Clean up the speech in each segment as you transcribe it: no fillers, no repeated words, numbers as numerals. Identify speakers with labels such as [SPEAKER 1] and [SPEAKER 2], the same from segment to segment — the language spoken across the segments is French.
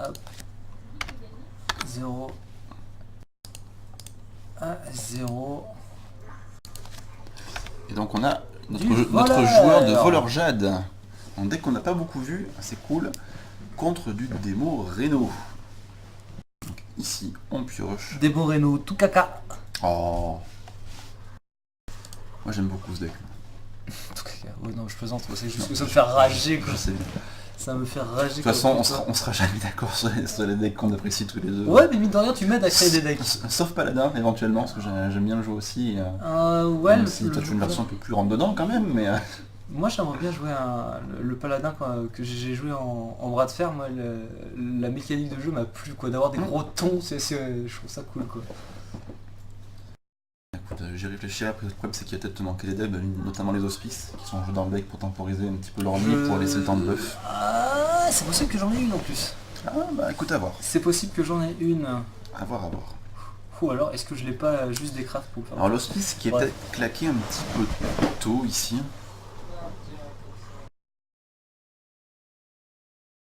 [SPEAKER 1] Hop. 0 à 0.
[SPEAKER 2] Et donc on a notre
[SPEAKER 1] voleur.
[SPEAKER 2] joueur de voleur Jade. Un deck qu'on n'a pas beaucoup vu, c'est cool, contre du démo Reno. Donc ici on pioche.
[SPEAKER 1] Démo Reno, tout caca.
[SPEAKER 2] Oh. Moi j'aime beaucoup ce deck.
[SPEAKER 1] Tout caca. Oui non je plaisante, c'est juste que ça me fait rager quoi.
[SPEAKER 2] Je sais.
[SPEAKER 1] Ça me fait rager.
[SPEAKER 2] De toute façon on sera jamais d'accord sur les decks qu'on apprécie tous les deux.
[SPEAKER 1] Ouais mais mine de rien tu m'aides à créer des decks.
[SPEAKER 2] Sauf Paladin éventuellement, parce que j'aime bien le jouer aussi.
[SPEAKER 1] Ouais,
[SPEAKER 2] si toi tu as une version un peu plus rentre dedans quand même, mais...
[SPEAKER 1] Moi j'aimerais bien jouer le paladin que j'ai joué en bras de fer. Moi la mécanique de jeu m'a plu quoi, d'avoir des gros tons, je trouve ça cool quoi.
[SPEAKER 2] Écoute, j'ai réfléchi après, le problème c'est qu'il y a peut-être te manquer des devs, notamment les auspices, qui sont joués dans le deck pour temporiser un petit peu leur nid, pour laisser le temps de buff.
[SPEAKER 1] Ah c'est possible que j'en ai une en plus.
[SPEAKER 2] Ah bah écoute, à voir.
[SPEAKER 1] C'est possible que j'en ai une.
[SPEAKER 2] À voir, à voir.
[SPEAKER 1] Ou alors est-ce que je l'ai pas juste des crafts pour le faire.
[SPEAKER 2] Alors l'hospice qui est peut-être claqué un petit peu tôt ici.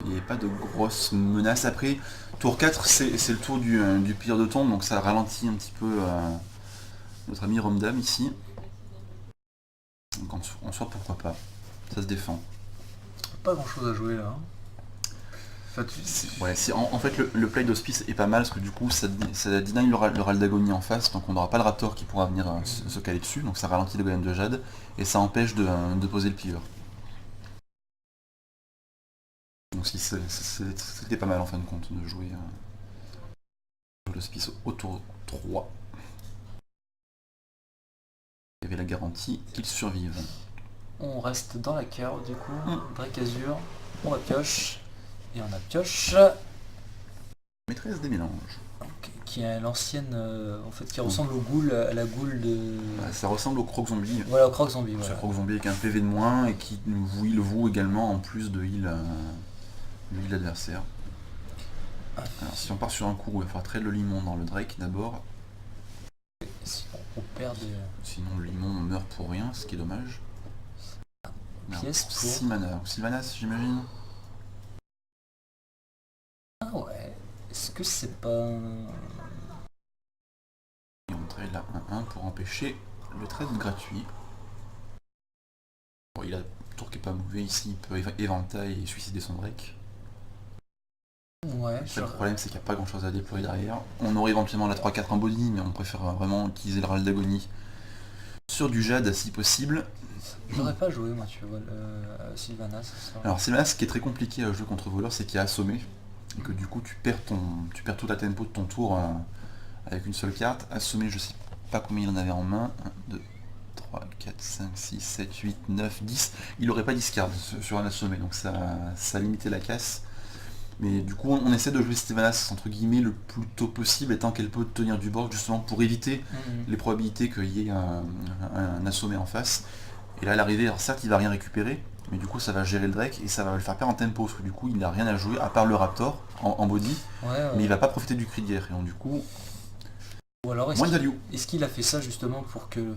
[SPEAKER 2] Il n'y a pas de grosses menaces. Après, tour 4 c'est le tour du pire de tombe, donc ça ralentit un petit peu notre ami Romdam ici. Donc en soi pourquoi pas, ça se défend.
[SPEAKER 1] Pas grand chose à jouer là. Enfin,
[SPEAKER 2] ouais, en fait le play d'hospice est pas mal parce que du coup ça deny le râle d'agonie en face, donc on n'aura pas le raptor qui pourra venir se caler dessus, donc ça ralentit le golem de Jade et ça empêche de poser le pilleur. Donc c'était pas mal en fin de compte de jouer l'hospice au tour 3. Il y avait la garantie qu'il survive.
[SPEAKER 1] On reste dans la cœur du coup, Drake Azur, on la pioche, et on a pioche.
[SPEAKER 2] Maîtresse des mélanges.
[SPEAKER 1] Qui est l'ancienne, en fait, qui ressemble au ghoul, à la ghoul de...
[SPEAKER 2] Bah, ça ressemble au croc zombie.
[SPEAKER 1] Voilà, au croc zombie.
[SPEAKER 2] C'est
[SPEAKER 1] Voilà.
[SPEAKER 2] un croc zombie avec un PV de moins et qui vous heal vous également en plus de heal l'adversaire. Alors si on part sur un coup, il va falloir trade le limon dans le Drake d'abord.
[SPEAKER 1] Sinon on perd des...
[SPEAKER 2] Sinon le limon meurt pour rien, ce qui est dommage.
[SPEAKER 1] Pièce pour...
[SPEAKER 2] Sylvanas. Sylvanas j'imagine.
[SPEAKER 1] Ah ouais, est-ce que c'est pas...
[SPEAKER 2] Et on trade la 1-1 pour empêcher le trade gratuit. Bon, il a un tour qui est pas mauvais ici, il peut éventail et suicider son Drake.
[SPEAKER 1] Ouais,
[SPEAKER 2] Après, le problème c'est qu'il n'y a pas grand chose à déployer derrière. On aurait éventuellement la 3-4 en body, mais on préfère vraiment utiliser le râle d'agonie sur du Jade si possible.
[SPEAKER 1] J'aurais pas joué moi tu vois, Sylvanas.
[SPEAKER 2] Alors Sylvanas, ce qui est très compliqué à jouer contre voleur, c'est qu'il est assommé. Et que du coup tu perds toute la tempo de ton tour avec une seule carte. Assommé, je sais pas combien il en avait en main. 1, 2, 3, 4, 5, 6, 7, 8, 9, 10. Il aurait pas 10 cartes sur un assommé, donc ça limitait la casse. Mais du coup on essaie de jouer Sylvanas entre guillemets le plus tôt possible et tant qu'elle peut tenir du board justement pour éviter les probabilités qu'il y ait un assommé en face. Et là à l'arrivée, alors certes il va rien récupérer, mais du coup ça va gérer le Drake et ça va le faire perdre en tempo, parce que du coup il n'a rien à jouer à part le Raptor en body, mais il va pas profiter du cri d'hier, et donc du coup
[SPEAKER 1] ou alors
[SPEAKER 2] moins de value.
[SPEAKER 1] Est-ce qu'il a fait ça justement pour que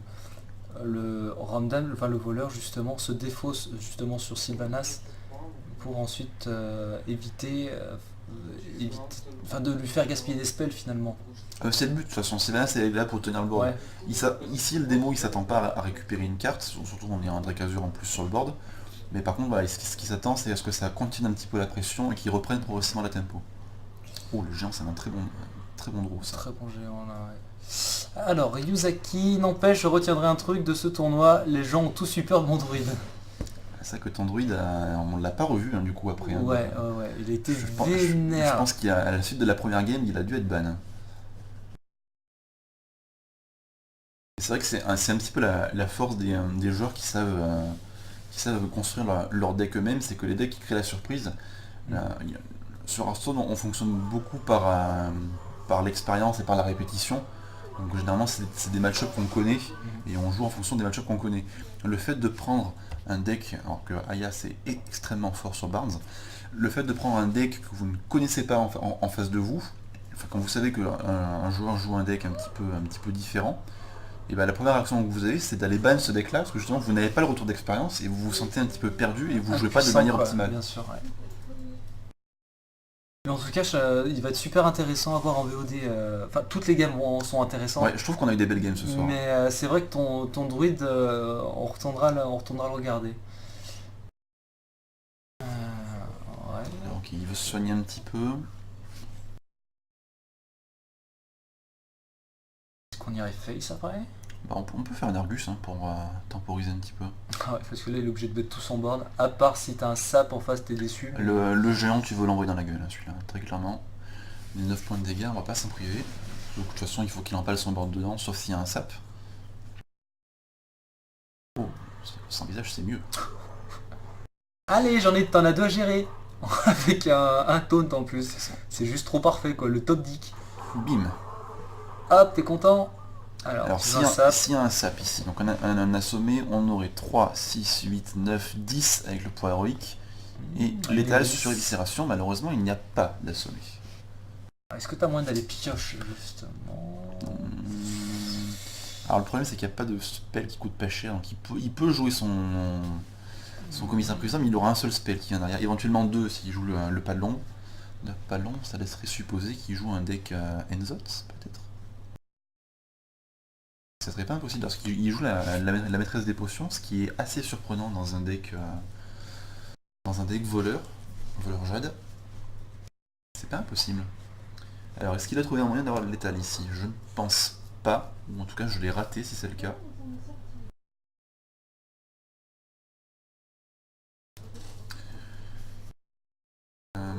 [SPEAKER 1] le Ramdan, enfin le voleur justement, se défausse justement sur Sylvanas pour ensuite éviter de lui faire gaspiller des spells finalement.
[SPEAKER 2] C'est le but, de toute façon, Sylvanas est là pour tenir le board.
[SPEAKER 1] Ouais.
[SPEAKER 2] Ici le démo il s'attend pas à récupérer une carte, surtout on est un Drake Azur en plus sur le board. Mais par contre, voilà, ce qu'il s'attend, c'est à ce que ça continue un petit peu la pression et qu'il reprenne progressivement la tempo. Oh, le géant, c'est un très bon draw, ça.
[SPEAKER 1] Très bon géant, là, ouais. Alors, Ryuzaki, n'empêche, je retiendrai un truc de ce tournoi, les gens ont tous super bon druide.
[SPEAKER 2] C'est vrai que ton druide, on l'a pas revu, du coup, après.
[SPEAKER 1] Ouais, il a été vénère.
[SPEAKER 2] Je pense qu'à la suite de la première game, il a dû être ban. C'est vrai que c'est un petit peu la force des joueurs qui savent construire leur deck eux-mêmes, c'est que les decks qui créent la surprise, sur Hearthstone on fonctionne beaucoup par l'expérience et par la répétition, donc généralement c'est des match-ups qu'on connaît et on joue en fonction des match-ups qu'on connaît. Le fait de prendre un deck, alors que Aya c'est extrêmement fort sur Barnes, le fait de prendre un deck que vous ne connaissez pas en face de vous, enfin, quand vous savez qu'un joueur joue un deck un petit peu différent, et bien la première action que vous avez, c'est d'aller ban ce deck là, parce que justement vous n'avez pas le retour d'expérience et vous vous sentez un petit peu perdu et vous jouez pas de manière optimale.
[SPEAKER 1] Bien sûr, ouais. Mais en tout cas, il va être super intéressant à voir en VOD. Enfin, toutes les gammes sont intéressantes.
[SPEAKER 2] Ouais, je trouve qu'on a eu des belles games ce soir.
[SPEAKER 1] Mais c'est vrai que ton druide, on retournera le regarder. Ouais.
[SPEAKER 2] Alors qu'il veut se soigner un petit peu.
[SPEAKER 1] Est-ce qu'on irait face après?
[SPEAKER 2] Bah, on peut faire un Argus hein, pour temporiser un petit peu.
[SPEAKER 1] Ah ouais, parce que là il est obligé de mettre tout son board, à part si t'as un sap en face, t'es déçu.
[SPEAKER 2] Le géant, tu veux l'envoyer dans la gueule, hein, celui-là, très clairement. Les 9 points de dégâts, on va pas s'en priver. Donc de toute façon, il faut qu'il empale son board dedans, sauf s'il y a un sap. Oh, sans visage, c'est mieux.
[SPEAKER 1] Allez, t'en as deux à gérer. Avec un taunt en plus. C'est juste trop parfait quoi, le top dick.
[SPEAKER 2] Bim.
[SPEAKER 1] Hop, t'es content?
[SPEAKER 2] Alors
[SPEAKER 1] s'il y
[SPEAKER 2] a un sap ici, donc on a un assommé, on aurait 3, 6, 8, 9, 10 avec le poids héroïque. Et létal sur éviscération, malheureusement, il n'y a pas d'assommé.
[SPEAKER 1] Est-ce que t'as moyen d'aller pioche justement?
[SPEAKER 2] Alors le problème c'est qu'il n'y a pas de spell qui coûte pas cher, donc il peut jouer son commissaire prison, mais il aura un seul spell qui vient derrière, éventuellement deux s'il joue le Padlon. Le Padlon, ça laisserait supposer qu'il joue un deck Enzot, peut-être. Ça serait pas impossible, parce qu'il joue la maîtresse des potions, ce qui est assez surprenant dans un deck voleur jade. C'est pas impossible. Alors est-ce qu'il a trouvé un moyen d'avoir le létal ici? Je ne pense pas, ou en tout cas je l'ai raté si c'est le cas.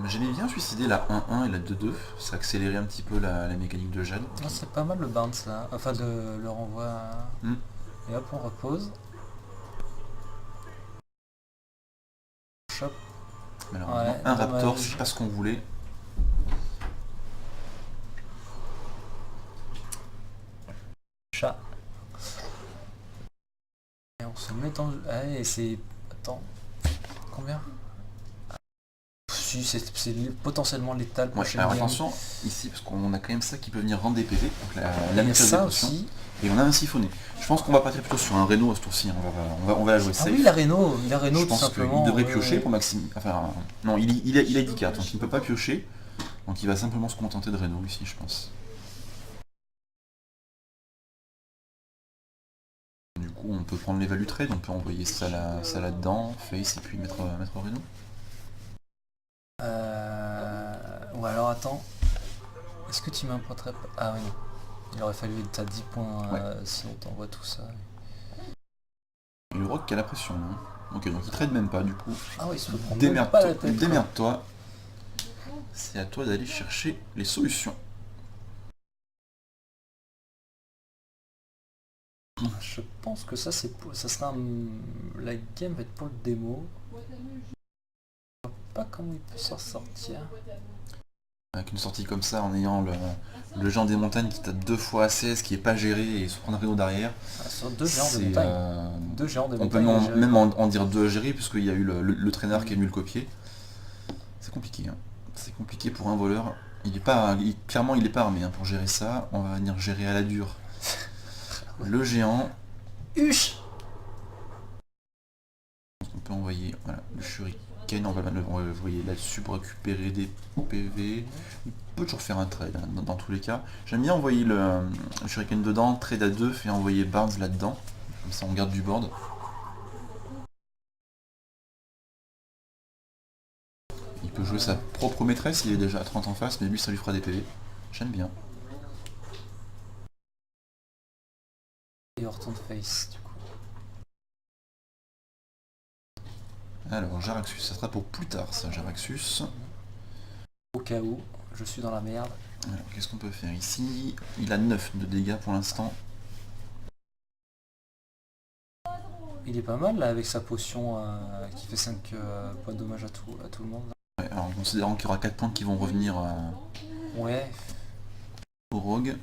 [SPEAKER 2] J'aimais bien suicider la 1-1 et la 2-2, ça accélérait un petit peu la mécanique de Jade.
[SPEAKER 1] Ah, c'est pas mal le bounce là, enfin de le renvoi. Et hop, on repose. Chop.
[SPEAKER 2] Malheureusement, ouais, un Raptor, c'est pas ce qu'on voulait.
[SPEAKER 1] Chat. Et on se met en... Allez, c'est... Attends. Combien? Si, c'est potentiellement létal.
[SPEAKER 2] Ouais, alors attention, ici, parce qu'on a quand même ça qui peut venir rendre des PV, donc la maîtresse des potions. Et on a un siphonné. Je pense qu'on va partir plutôt sur un Reno à ce tour-ci, on va la jouer safe.
[SPEAKER 1] Ah oui, la Reno
[SPEAKER 2] je pense qu'il devrait piocher pour maximiser... Enfin, non, il a 10 cartes, donc il ne peut pas piocher. Donc il va simplement se contenter de Reno ici, je pense. Du coup, on peut prendre les value trade, on peut envoyer ça là-dedans, face, et puis mettre Reno.
[SPEAKER 1] Ou alors attends, est-ce que tu m'importerais pas? Ah oui, non. Il aurait fallu être à 10 points si on t'envoie tout ça.
[SPEAKER 2] Et le rock qui a la pression. Hein. Ok, donc il trade même pas du coup.
[SPEAKER 1] Ah oui, il se peut prendre même pas la tête.
[SPEAKER 2] Démerde-toi. C'est à toi d'aller chercher les solutions.
[SPEAKER 1] Je pense que ça sera la game va être pour le démo. Je vois pas comment il peut s'en sortir.
[SPEAKER 2] Avec une sortie comme ça, en ayant le géant des montagnes qui tape 2 fois à 16, qui est pas géré et se prendre un Reno derrière.
[SPEAKER 1] Sur deux géants de montagne. Deux géants de
[SPEAKER 2] montagne. On peut même en dire 2 à gérer, puisqu'il y a eu le traîneur qui est venu le copier. C'est compliqué. Hein. C'est compliqué pour un voleur. Clairement, il est pas armé hein, pour gérer ça. On va venir gérer à la dure. Le géant.
[SPEAKER 1] Huche.
[SPEAKER 2] On peut envoyer le shuriken. On va l'envoyer là-dessus pour récupérer des PV. Il peut toujours faire un trade hein, dans tous les cas. J'aime bien envoyer le shuriken dedans, trade à 2 et envoyer Barnes là-dedans. Comme ça on garde du board. Il peut jouer sa propre maîtresse, il est déjà à 30 en face, mais lui ça lui fera des PV. J'aime bien.
[SPEAKER 1] Et on retourne face du coup.
[SPEAKER 2] Alors Jaraxxus, ça sera pour plus tard ça, Jaraxxus.
[SPEAKER 1] Au cas où, je suis dans la merde.
[SPEAKER 2] Alors qu'est-ce qu'on peut faire ici? Il a 9 de dégâts pour l'instant.
[SPEAKER 1] Il est pas mal là avec sa potion qui fait 5 points de dommage à tout le monde.
[SPEAKER 2] Ouais, alors en considérant qu'il y aura 4 points qui vont revenir
[SPEAKER 1] ouais.
[SPEAKER 2] Au rogue.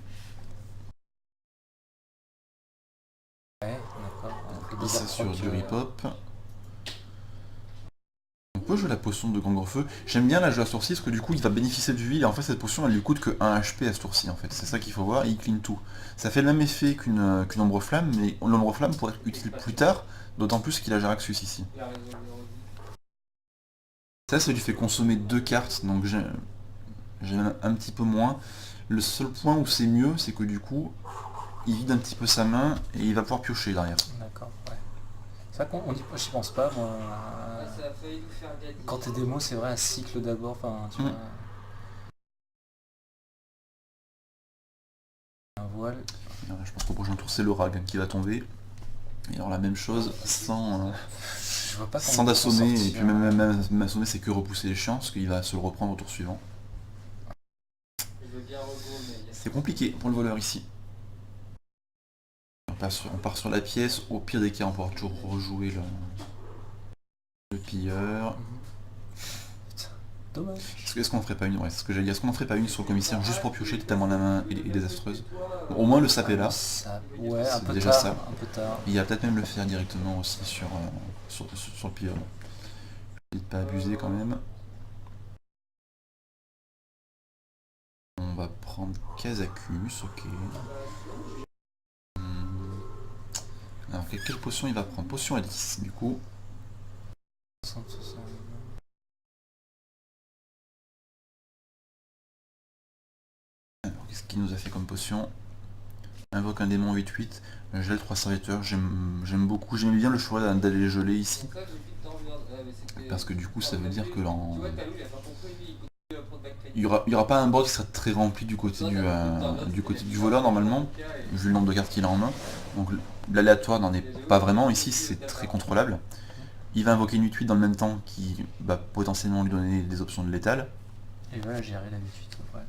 [SPEAKER 1] Ouais, d'accord.
[SPEAKER 2] Il s'assure du rip-hop. On peut jouer la potion de Gangrefeu. J'aime bien la jouer à ce tour-ci parce que du coup il va bénéficier du heal et en fait cette potion elle lui coûte que 1 HP à ce tour-ci en fait. C'est ça qu'il faut voir et il clean tout. Ça fait le même effet qu'une ombre flamme, mais l'ombre flamme pourrait être utile plus tard, d'autant plus qu'il a Jaraxxus ici. Ça lui fait consommer 2 cartes, donc j'ai même un petit peu moins. Le seul point où c'est mieux, c'est que du coup, il vide un petit peu sa main et il va pouvoir piocher derrière.
[SPEAKER 1] D'accord, ouais. C'est vrai qu'on dit, j'y pense pas, moi. Quand t'es démo, c'est vrai, un cycle d'abord, enfin, tu vois, un voile.
[SPEAKER 2] Et voilà, je pense qu'au prochain tour, c'est le rag qui va tomber. Et alors la même chose, sans,
[SPEAKER 1] Je vois pas
[SPEAKER 2] sans
[SPEAKER 1] comment
[SPEAKER 2] d'assommer, et
[SPEAKER 1] sortir.
[SPEAKER 2] puis même assommer, c'est que repousser les chiens, parce qu'il va se le reprendre au tour suivant. C'est compliqué pour le voleur ici. On part sur la pièce, au pire des cas, on pourra toujours rejouer le pilleur.
[SPEAKER 1] Putain, dommage.
[SPEAKER 2] Est-ce qu'on en ferait pas une, ouais, c'est ce que j'allais dire, est-ce qu'on en ferait pas une sur le commissaire juste pour piocher tellement la main est désastreuse. Bon, au moins le sap est là,
[SPEAKER 1] Ça, ouais, un
[SPEAKER 2] c'est
[SPEAKER 1] peu
[SPEAKER 2] déjà
[SPEAKER 1] tard,
[SPEAKER 2] ça.
[SPEAKER 1] un peu tard.
[SPEAKER 2] Il va peut-être même le faire directement aussi sur le pilleur. N'hésite pas à abuser quand même. On va prendre Kazakus, ok. Alors quelle potion il va prendre? Potion à 10 du coup.
[SPEAKER 1] 60, 60.
[SPEAKER 2] Alors qu'est-ce qu'il nous a fait comme potion? Invoque un démon 8-8, gèle 3 serviteurs, j'aime beaucoup, j'aime bien le choix d'aller geler ici. Parce que du coup ça veut dire que il y aura pas un board qui sera très rempli du côté du voleur normalement, vu le nombre de cartes qu'il a en main. Donc l'aléatoire n'en est pas vraiment, ici c'est très contrôlable. Il va invoquer une 8-8 dans le même temps qui va potentiellement lui donner des options de létal.
[SPEAKER 1] Et voilà, gérer la 8-8, ouais.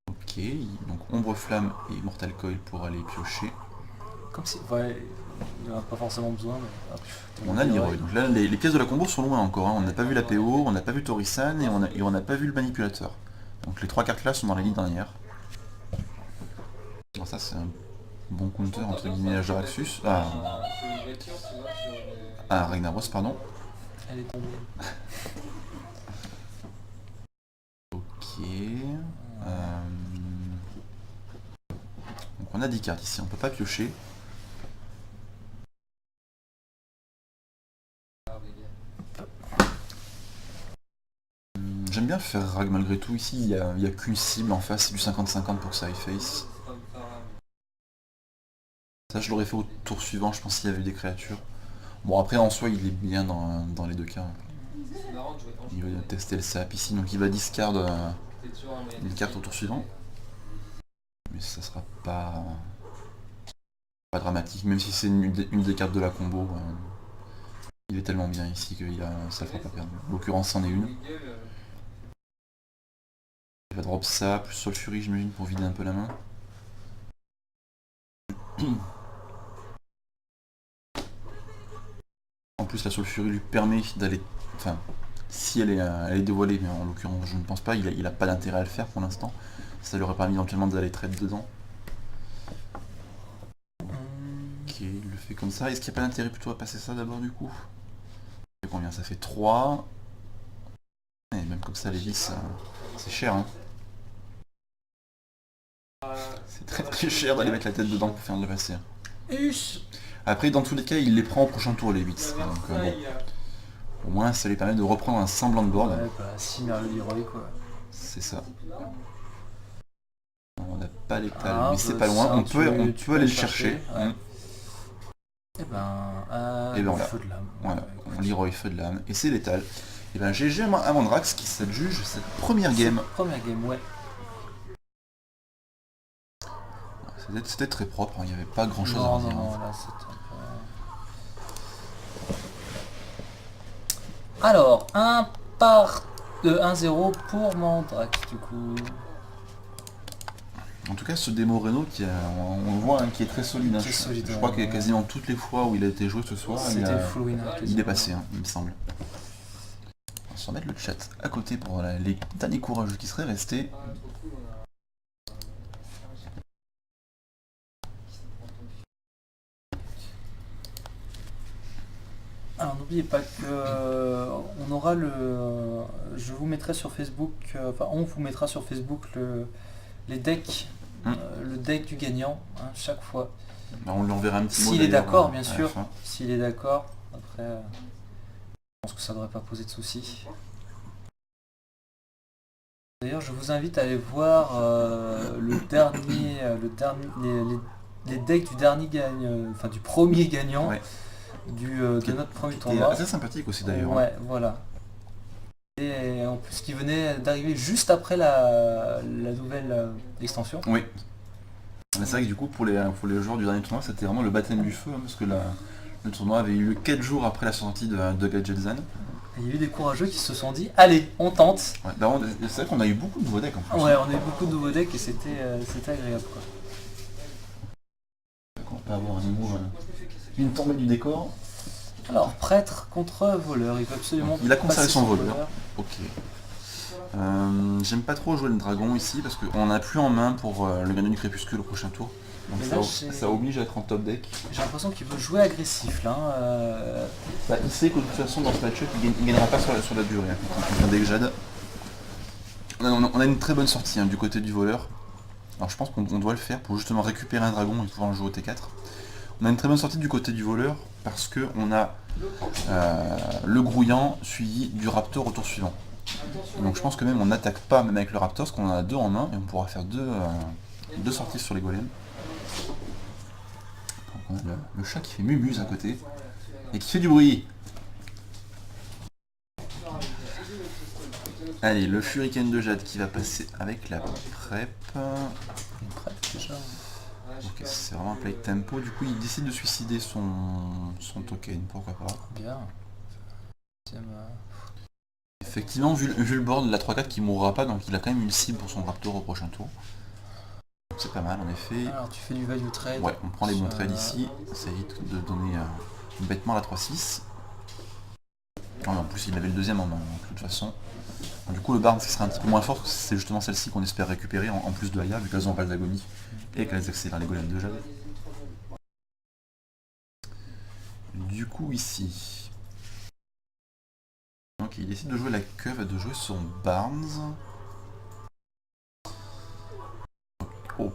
[SPEAKER 2] Ok, donc Ombre Flamme et Mortal Coil pour aller piocher.
[SPEAKER 1] Comme si, ouais, il n'y en a pas forcément besoin, mais hop,
[SPEAKER 2] On a Leroy. Donc là, les pièces de la combo sont loin encore. Hein. On n'a pas vu la PO, on n'a pas vu Torisan et on n'a pas vu le manipulateur. Donc les 3 cartes là sont dans les lignes dernières. Alors ça c'est un bon counter entre guillemets à Jaraxxus. Ah, Ragnaros, pardon.
[SPEAKER 1] elle est tombée.
[SPEAKER 2] Ok. Donc on a 10 cartes ici, on peut pas piocher. J'aime bien faire rag malgré tout. Ici, il y a qu'une cible en face, c'est du 50-50 pour que ça aille face. Ça, je l'aurais fait au tour suivant, je pense s'il y avait des créatures. Bon, après, en soi, il est bien dans les deux cas. Il va tester le sap ici, donc il va discard une carte au tour suivant. Mais ça sera pas dramatique, même si c'est une des cartes de la combo. Il est tellement bien ici que ça le fera pas perdre. En l'occurrence, c'en est une. Il va drop ça, plus Soul Fury j'imagine pour vider un peu la main. En plus la Soul Fury lui permet d'aller... Enfin, si elle est dévoilée, mais en l'occurrence je ne pense pas, il a pas d'intérêt à le faire pour l'instant. Ça lui aurait permis éventuellement d'aller trade dedans. Ok, il le fait comme ça. Est-ce qu'il n'y a pas d'intérêt plutôt à passer ça d'abord du coup? Ça fait combien? Ça fait 3. Et même comme ça les 10, c'est cher hein. C'est très cher d'aller mettre la tête dedans pour faire de le passer. Après, dans tous les cas, il les prend au prochain tour, les 8. Donc, bon. Au moins, ça lui permet de reprendre un semblant de board.
[SPEAKER 1] Ouais, bah, si, le Leroy, quoi.
[SPEAKER 2] C'est ça. On n'a pas l'étal,
[SPEAKER 1] Ah,
[SPEAKER 2] mais c'est pas loin. On peut aller le chercher.
[SPEAKER 1] Ouais. Et ben,
[SPEAKER 2] voilà.
[SPEAKER 1] feu de l'âme.
[SPEAKER 2] Voilà, on Leroy feu de l'âme. Et c'est l'étal. Et ben, GG à Mandrax qui s'adjuge cette première game.
[SPEAKER 1] Première game, ouais.
[SPEAKER 2] C'était très propre, hein. Il n'y avait pas grand chose à redire.
[SPEAKER 1] Non, là, c'était un peu... Alors, un par de 1-0 pour Mandrax, du coup.
[SPEAKER 2] En tout cas, ce démo Renault, on le voit, hein, qui est très solide. Hein. Je crois que quasiment toutes les fois où il a été joué ce soir, il est passé, hein, il me semble. On va se remettre le chat à côté pour les derniers courageux qui seraient restés.
[SPEAKER 1] Alors n'oubliez pas que on aura je vous mettrai sur Facebook, enfin on vous mettra sur Facebook les decks, le deck du gagnant, hein, chaque fois.
[SPEAKER 2] Ben, on lui enverra un petit mot.
[SPEAKER 1] S'il est d'accord, bien sûr. S'il est d'accord. Après, je pense que ça devrait pas poser de soucis. D'ailleurs, je vous invite à aller voir les decks du dernier gagne, enfin du premier gagnant
[SPEAKER 2] Ouais.
[SPEAKER 1] de notre premier
[SPEAKER 2] Qui était
[SPEAKER 1] tournoi.
[SPEAKER 2] assez sympathique aussi d'ailleurs.
[SPEAKER 1] Ouais, voilà. Et en plus, qui venait d'arriver juste après la nouvelle extension.
[SPEAKER 2] Oui. Mais c'est vrai que du coup pour les joueurs du dernier tournoi c'était vraiment le baptême du feu, hein, parce que le tournoi avait eu lieu 4 jours après la sortie de Gadgetzan.
[SPEAKER 1] Il y a eu des courageux qui se sont dit, allez, on tente.
[SPEAKER 2] Ouais, bah, c'est vrai qu'on a eu beaucoup de nouveaux decks en plus.
[SPEAKER 1] Ouais, on a eu beaucoup de nouveaux decks et c'était agréable, quoi.
[SPEAKER 2] On peut avoir un niveau, une tombée du décor.
[SPEAKER 1] Alors, prêtre contre voleur, il veut absolument.
[SPEAKER 2] Il a conservé
[SPEAKER 1] passer
[SPEAKER 2] son voleur. Ok. J'aime pas trop jouer le dragon ici parce qu'on n'a plus en main pour le gardien du crépuscule au prochain tour. Donc
[SPEAKER 1] Mais là,
[SPEAKER 2] ça oblige à être en top deck.
[SPEAKER 1] j'ai l'impression qu'il veut jouer agressif là.
[SPEAKER 2] Bah, il sait que de toute façon dans ce match-up il gagnera pas sur la durée. Contre un deck Jade. On a une très bonne sortie, hein, du côté du voleur. Alors je pense qu'on doit le faire pour justement récupérer un dragon et pouvoir le jouer au T4. On a une très bonne sortie du côté du voleur parce que on a le grouillant suivi du raptor au tour suivant. Donc je pense que même on n'attaque pas même avec le raptor parce qu'on en a 2 en main et on pourra faire deux sorties sur les golems. Donc on a le chat qui fait mumuse à côté et qui fait du bruit. Allez, le Shuriken de Jade qui va passer avec la prep.
[SPEAKER 1] Une prêtre déjà.
[SPEAKER 2] Ok, c'est vraiment un play tempo. Du coup, il décide de suicider son token, pourquoi pas.
[SPEAKER 1] Bien.
[SPEAKER 2] Effectivement, vu le board, la 3-4 qui mourra pas, donc il a quand même une cible pour son raptor au prochain tour. C'est pas mal en effet.
[SPEAKER 1] Alors tu fais du value trade.
[SPEAKER 2] Ouais, on prend les bons trades ici. Ça évite de donner bêtement la 3-6. Ah, en plus, il avait le deuxième en main, donc, de toute façon. Donc, du coup, le Barnes qui sera un petit peu moins fort, parce que c'est justement celle-ci qu'on espère récupérer en plus de Aya, vu qu'elles ont pas d'agonie et qu'elles accélèrent les golems de Jade. Du coup, ici. Donc, il décide de jouer la curve et de jouer son Barnes. Oh,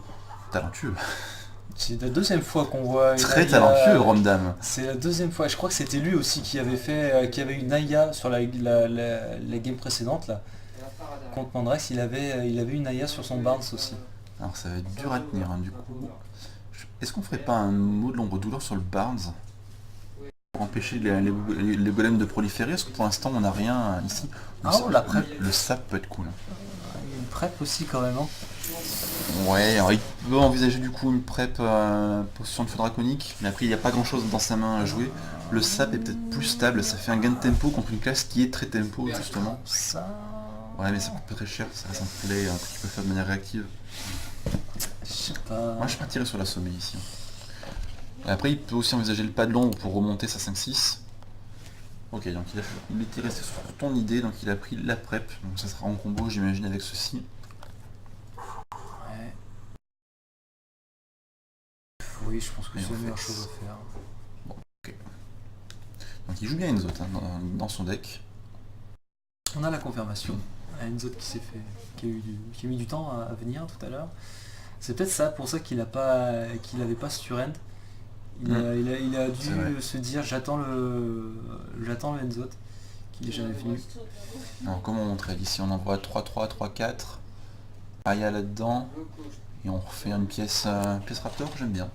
[SPEAKER 2] talentueux.
[SPEAKER 1] C'est la deuxième fois qu'on voit.
[SPEAKER 2] Très talentueux, Romdam.
[SPEAKER 1] C'est la deuxième fois. Je crois que c'était lui aussi qui avait fait, qui avait eu Naya sur la game précédente là. Contre Mandrax, il avait une Naya sur son Barnes aussi.
[SPEAKER 2] Alors ça va être dur à tenir, hein, du coup. Est-ce qu'on ferait pas un mot de l'ombre douleur sur le Barnes pour empêcher les golems de proliférer? Parce que pour l'instant on n'a rien ici. Le sap peut être cool.
[SPEAKER 1] Il y a une prep aussi quand même. Hein.
[SPEAKER 2] Ouais, alors il peut envisager du coup une prep position de feu draconique, mais après il n'y a pas grand chose dans sa main à jouer. Le sap est peut-être plus stable, ça fait un gain de tempo contre une classe qui est très tempo justement.
[SPEAKER 1] Ça.
[SPEAKER 2] Ouais, mais ça coûte pas très cher, ça reste un play que tu peux faire de manière réactive.
[SPEAKER 1] Je sais pas.
[SPEAKER 2] Moi je partirais sur la sommet ici. Et après il peut aussi envisager le pas de l'ombre pour remonter sa 5-6. Ok, donc il était resté sur ton idée, donc il a pris la prep, donc ça sera en combo j'imagine avec ceci.
[SPEAKER 1] Ouais. Oui, je pense que c'est la meilleure chose à faire.
[SPEAKER 2] Bon, ok. Donc il joue bien Enzo dans son deck.
[SPEAKER 1] On a la confirmation. Enzo qui s'est fait, qui a mis du temps à venir tout à l'heure. C'est peut-être ça, pour ça qu'il n'avait pas Sturend. Il a dû se dire j'attends le Enzo qui est jamais venu.
[SPEAKER 2] Alors comment on trade ici? On envoie 3-3, 3-4. Aya là-dedans. Et on refait une pièce Raptor, j'aime bien.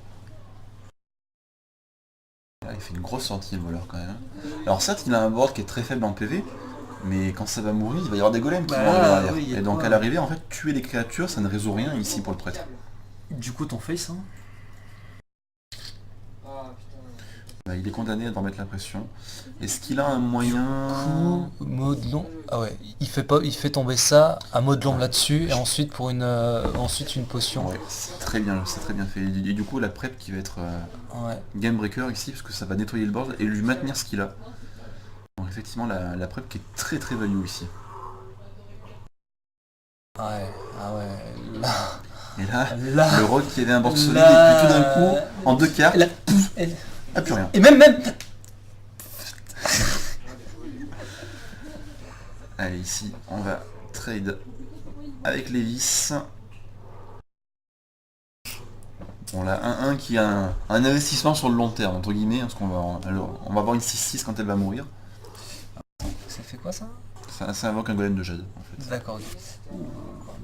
[SPEAKER 2] Là, il fait une grosse sortie le voleur quand même. Alors certes il a un board qui est très faible en PV, mais quand ça va mourir, il va y avoir des golems qui vont arriver derrière. Oui, et donc à l'arrivée, en fait, tuer les créatures, ça ne résout rien ici pour le prêtre.
[SPEAKER 1] Du coup ton face hein.
[SPEAKER 2] Bah, il est condamné à en mettre la pression. Est-ce qu'il a un moyen...
[SPEAKER 1] Mode long. Ah ouais, il fait tomber ça à mode long là-dessus et ensuite pour ensuite une potion.
[SPEAKER 2] Ouais, c'est très bien fait. Et du coup la prep qui va être game breaker ici, parce que ça va nettoyer le board et lui maintenir ce qu'il a. Donc effectivement la prep qui est très très value ici.
[SPEAKER 1] Ouais, ah ouais, là.
[SPEAKER 2] Et là, le rogue qui avait un board solide et puis tout d'un coup, en 2 cartes, ah plus rien.
[SPEAKER 1] Et même
[SPEAKER 2] Allez ici, on va trade avec Lévis. Bon là, 1-1 qui a un investissement sur le long terme, entre guillemets, parce qu'on va avoir une 6-6 quand elle va mourir.
[SPEAKER 1] Ça fait quoi ça?
[SPEAKER 2] Ça invoque un golem de jade en fait.
[SPEAKER 1] D'accord. Ouh,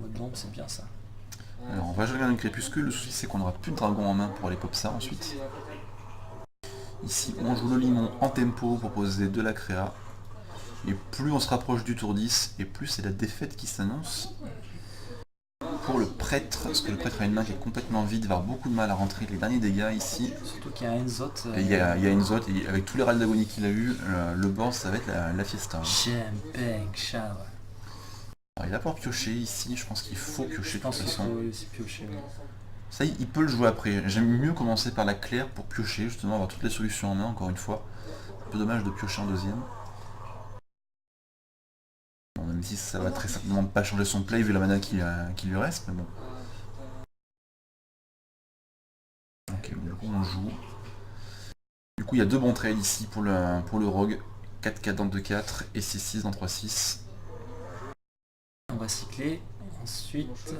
[SPEAKER 1] mode bombe, c'est bien ça.
[SPEAKER 2] Alors on va jouer un crépuscule, le souci c'est qu'on n'aura plus de dragon en main pour aller pop ça ensuite. Ici on joue le limon en tempo pour poser de la créa. Et plus on se rapproche du tour 10, et plus c'est la défaite qui s'annonce. Pour le prêtre, parce que le prêtre a une main qui est complètement vide, il va avoir beaucoup de mal à rentrer les derniers dégâts ici.
[SPEAKER 1] Surtout qu'il y a un Enzot.
[SPEAKER 2] Et il y a Enzot, et avec tous les râles d'agonie qu'il a eu, le board ça va être la fiesta.
[SPEAKER 1] J'aime bang, chat, ouais.
[SPEAKER 2] Alors, il va pouvoir piocher ici, je pense qu'il faut piocher de toute façon.
[SPEAKER 1] Piocher, ouais.
[SPEAKER 2] Ça il peut le jouer après. J'aime mieux commencer par la claire pour piocher, justement avoir toutes les solutions en main encore une fois. Un peu dommage de piocher en deuxième. Bon, même si ça va très certainement pas changer son play vu la mana qui lui reste, mais bon. Ok, bon, du coup on joue. Du coup il y a deux bons trades ici pour le rogue. 4-4 dans 2-4 et 6-6 dans 3-6.
[SPEAKER 1] On va cycler. Ensuite...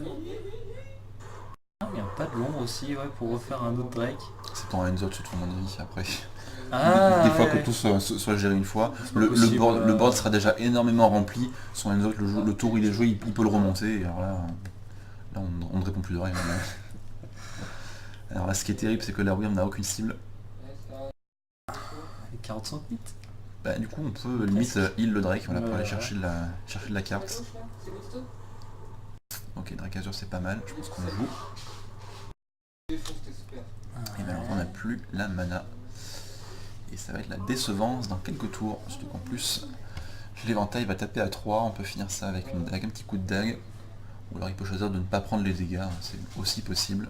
[SPEAKER 1] Ah, il y a pas de l'ombre aussi, ouais, pour refaire un autre Drake.
[SPEAKER 2] C'est en Enzot surtout à mon avis après.
[SPEAKER 1] Ah,
[SPEAKER 2] des fois
[SPEAKER 1] ouais.
[SPEAKER 2] que tout soit géré une fois,
[SPEAKER 1] possible,
[SPEAKER 2] le board sera déjà énormément rempli. Son Enzot, le tour où il est joué, il peut le remonter. Et alors là on ne répond plus de rien. Alors là ce qui est terrible c'est que la Wyrm n'a aucune cible.
[SPEAKER 1] 45 bits.
[SPEAKER 2] Bah, du coup on peut limite heal le Drake voilà, pour aller chercher de la carte. Ok, Drake Azur c'est pas mal, je pense qu'on joue. Et malheureusement on n'a plus la mana. Et ça va être la décevance dans quelques tours. Surtout qu'en plus, l'éventail va taper à 3, on peut finir ça avec un petit coup de dague. Ou alors il peut choisir de ne pas prendre les dégâts, c'est aussi possible.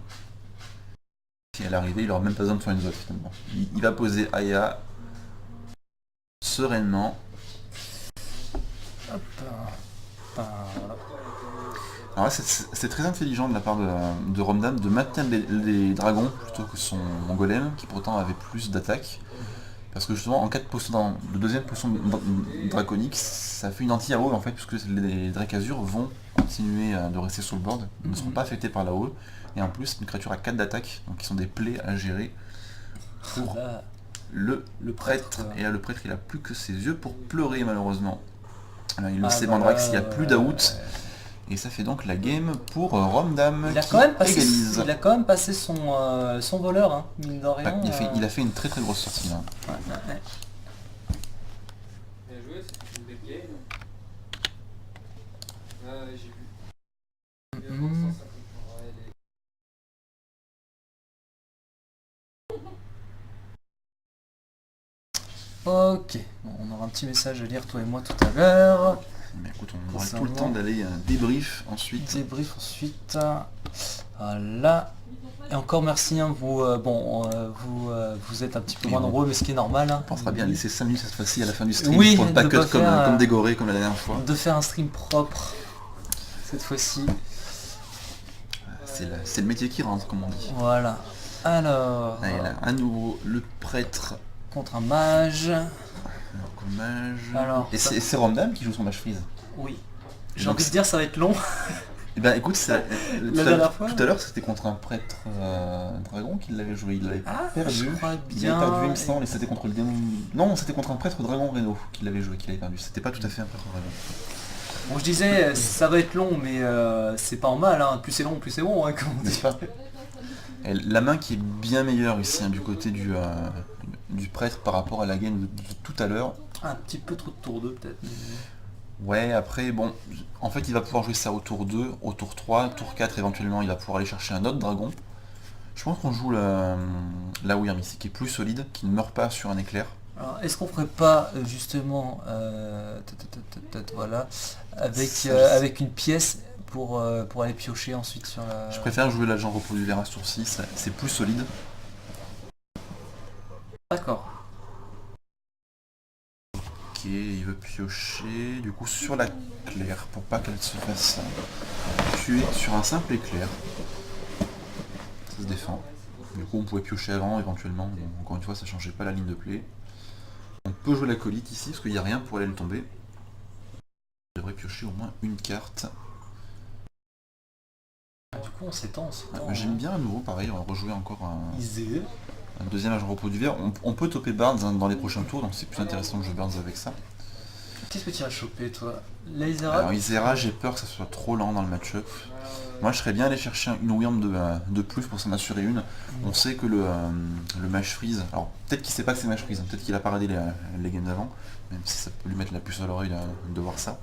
[SPEAKER 2] Et à l'arrivée, il aura même pas besoin de faire une zone finalement. Il va poser Aya sereinement.
[SPEAKER 1] Hop. Voilà.
[SPEAKER 2] Alors là, c'est très intelligent de la part de Romdam de maintenir les dragons plutôt que son golem, qui pourtant avait plus d'attaque. Parce que justement, en cas de deuxième potion draconique, ça fait une anti-AO en fait, puisque les Drake Azur vont continuer de rester sur le board, ils ne seront pas affectés par l'AO. Et en plus, une créature à 4 d'attaque, donc qui sont des plaies à gérer pour le prêtre. Et là, le prêtre, il a plus que ses yeux pour pleurer malheureusement. Alors, il le sait Mandrax, il n'y a plus d'out. Et ça fait donc la game pour Romdam
[SPEAKER 1] Il a
[SPEAKER 2] qui
[SPEAKER 1] quand même passé,
[SPEAKER 2] égalise.
[SPEAKER 1] il a quand même passé son voleur, hein, mine de rien.
[SPEAKER 2] Il a fait une très très grosse sortie là.
[SPEAKER 1] Ouais.
[SPEAKER 3] Bien joué, c'est une belle game. J'ai vu. Il y a 150 points.
[SPEAKER 1] Ok, bon, on aura un petit message à lire toi et moi tout à l'heure.
[SPEAKER 2] Mais écoute, on aura tout le temps d'aller débrief ensuite.
[SPEAKER 1] Débrief ensuite. Voilà. Et encore merci, hein, vous, vous êtes un petit peu moins nombreux, mais ce qui est normal. Hein.
[SPEAKER 2] On pensera bien laisser 5 minutes cette fois-ci à la fin du stream
[SPEAKER 1] Oui,
[SPEAKER 2] pour ne pas
[SPEAKER 1] de
[SPEAKER 2] cut
[SPEAKER 1] pas faire,
[SPEAKER 2] comme dégoré comme la dernière fois.
[SPEAKER 1] De faire un stream propre cette fois-ci.
[SPEAKER 2] C'est le métier qui rentre, comme on dit.
[SPEAKER 1] Voilà. Alors.
[SPEAKER 2] Allez, là, à nouveau, le prêtre
[SPEAKER 1] contre un mage.
[SPEAKER 2] Alors, et c'est Romdam qui joue son mage freeze.
[SPEAKER 1] Oui. J'ai envie de dire ça va être long.
[SPEAKER 2] Et ben écoute, tout à l'heure c'était contre un prêtre dragon qui l'avait joué, il l'avait perdu. Il avait perdu il me semble, et c'était contre le démon. Non, c'était contre un prêtre dragon Reno qui l'avait joué, qui l'avait perdu. C'était pas tout à fait un prêtre dragon.
[SPEAKER 1] Bon, je disais ça va être long, mais c'est pas en mal, hein. Plus c'est long, plus c'est bon, hein, comme on dit.
[SPEAKER 2] Et la main qui est bien meilleure ici, hein, du côté du prêtre par rapport à la game de tout à l'heure.
[SPEAKER 1] Un petit peu trop de tour 2 peut-être.
[SPEAKER 2] Ouais, après, bon, en fait il va pouvoir jouer ça au tour 2, au tour 3, tour 4 éventuellement il va pouvoir aller chercher un autre dragon. Je pense qu'on joue la Wyrm ici, qui est plus solide, qui ne meurt pas sur un éclair.
[SPEAKER 1] Alors, est-ce qu'on ferait pas justement voilà, avec une pièce pour aller piocher ensuite sur la...
[SPEAKER 2] Je préfère jouer l'agent repos du verre à ce tour-ci, c'est plus solide.
[SPEAKER 1] D'accord.
[SPEAKER 2] Ok, il veut piocher du coup sur la claire pour pas qu'elle se fasse tuer sur un simple éclair. Ça se défend. Du coup on pouvait piocher avant éventuellement, bon, encore une fois ça changeait pas la ligne de play. On peut jouer l'acolyte ici parce qu'il n'y a rien pour aller le tomber. On devrait piocher au moins une carte.
[SPEAKER 1] Du coup on s'étend.
[SPEAKER 2] J'aime bien à nouveau pareil, on va rejouer encore un deuxième agent repos du verre. On peut topper Barnes dans les prochains tours, donc c'est plus intéressant de jouer Barnes avec ça.
[SPEAKER 1] Qu'est-ce que tu as chopé toi? Laser
[SPEAKER 2] Alors Isera, j'ai peur que ça soit trop lent dans le match-up. Moi je serais bien allé chercher une Wyrm de plus pour s'en assurer une. On sait que le Mage Freeze, alors peut-être qu'il sait pas que c'est Mage Freeze, peut-être qu'il a pas regardé les games d'avant, même si ça peut lui mettre la puce à l'oreille de voir ça.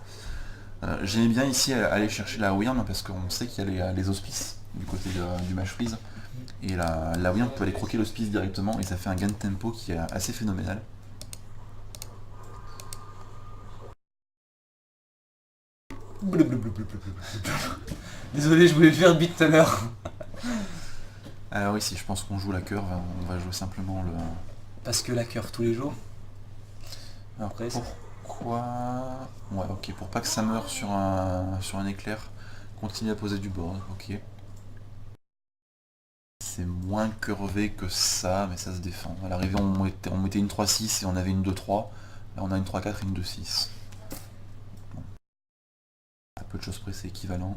[SPEAKER 2] J'aimais bien ici aller chercher la Wyrm parce qu'on sait qu'il y a les auspices du côté du Mage Freeze. Et la Wyrm peut aller croquer l'hospice directement et ça fait un gain de tempo qui est assez phénoménal.
[SPEAKER 1] Désolé, je voulais le faire beat tout à l'heure.
[SPEAKER 2] Alors ici, je pense qu'on joue la curve, on va jouer simplement le...
[SPEAKER 1] Parce que la curve tous les jours.
[SPEAKER 2] Alors
[SPEAKER 1] Après,
[SPEAKER 2] pourquoi... Ouais, ok, pour pas que ça meure sur un éclair, continue à poser du board, ok. C'est moins curvé que ça, mais ça se défend. À l'arrivée, on mettait une 3-6 et on avait une 2-3. Là, on a une 3-4 et une 2-6. Bon. À peu de choses près, c'est équivalent.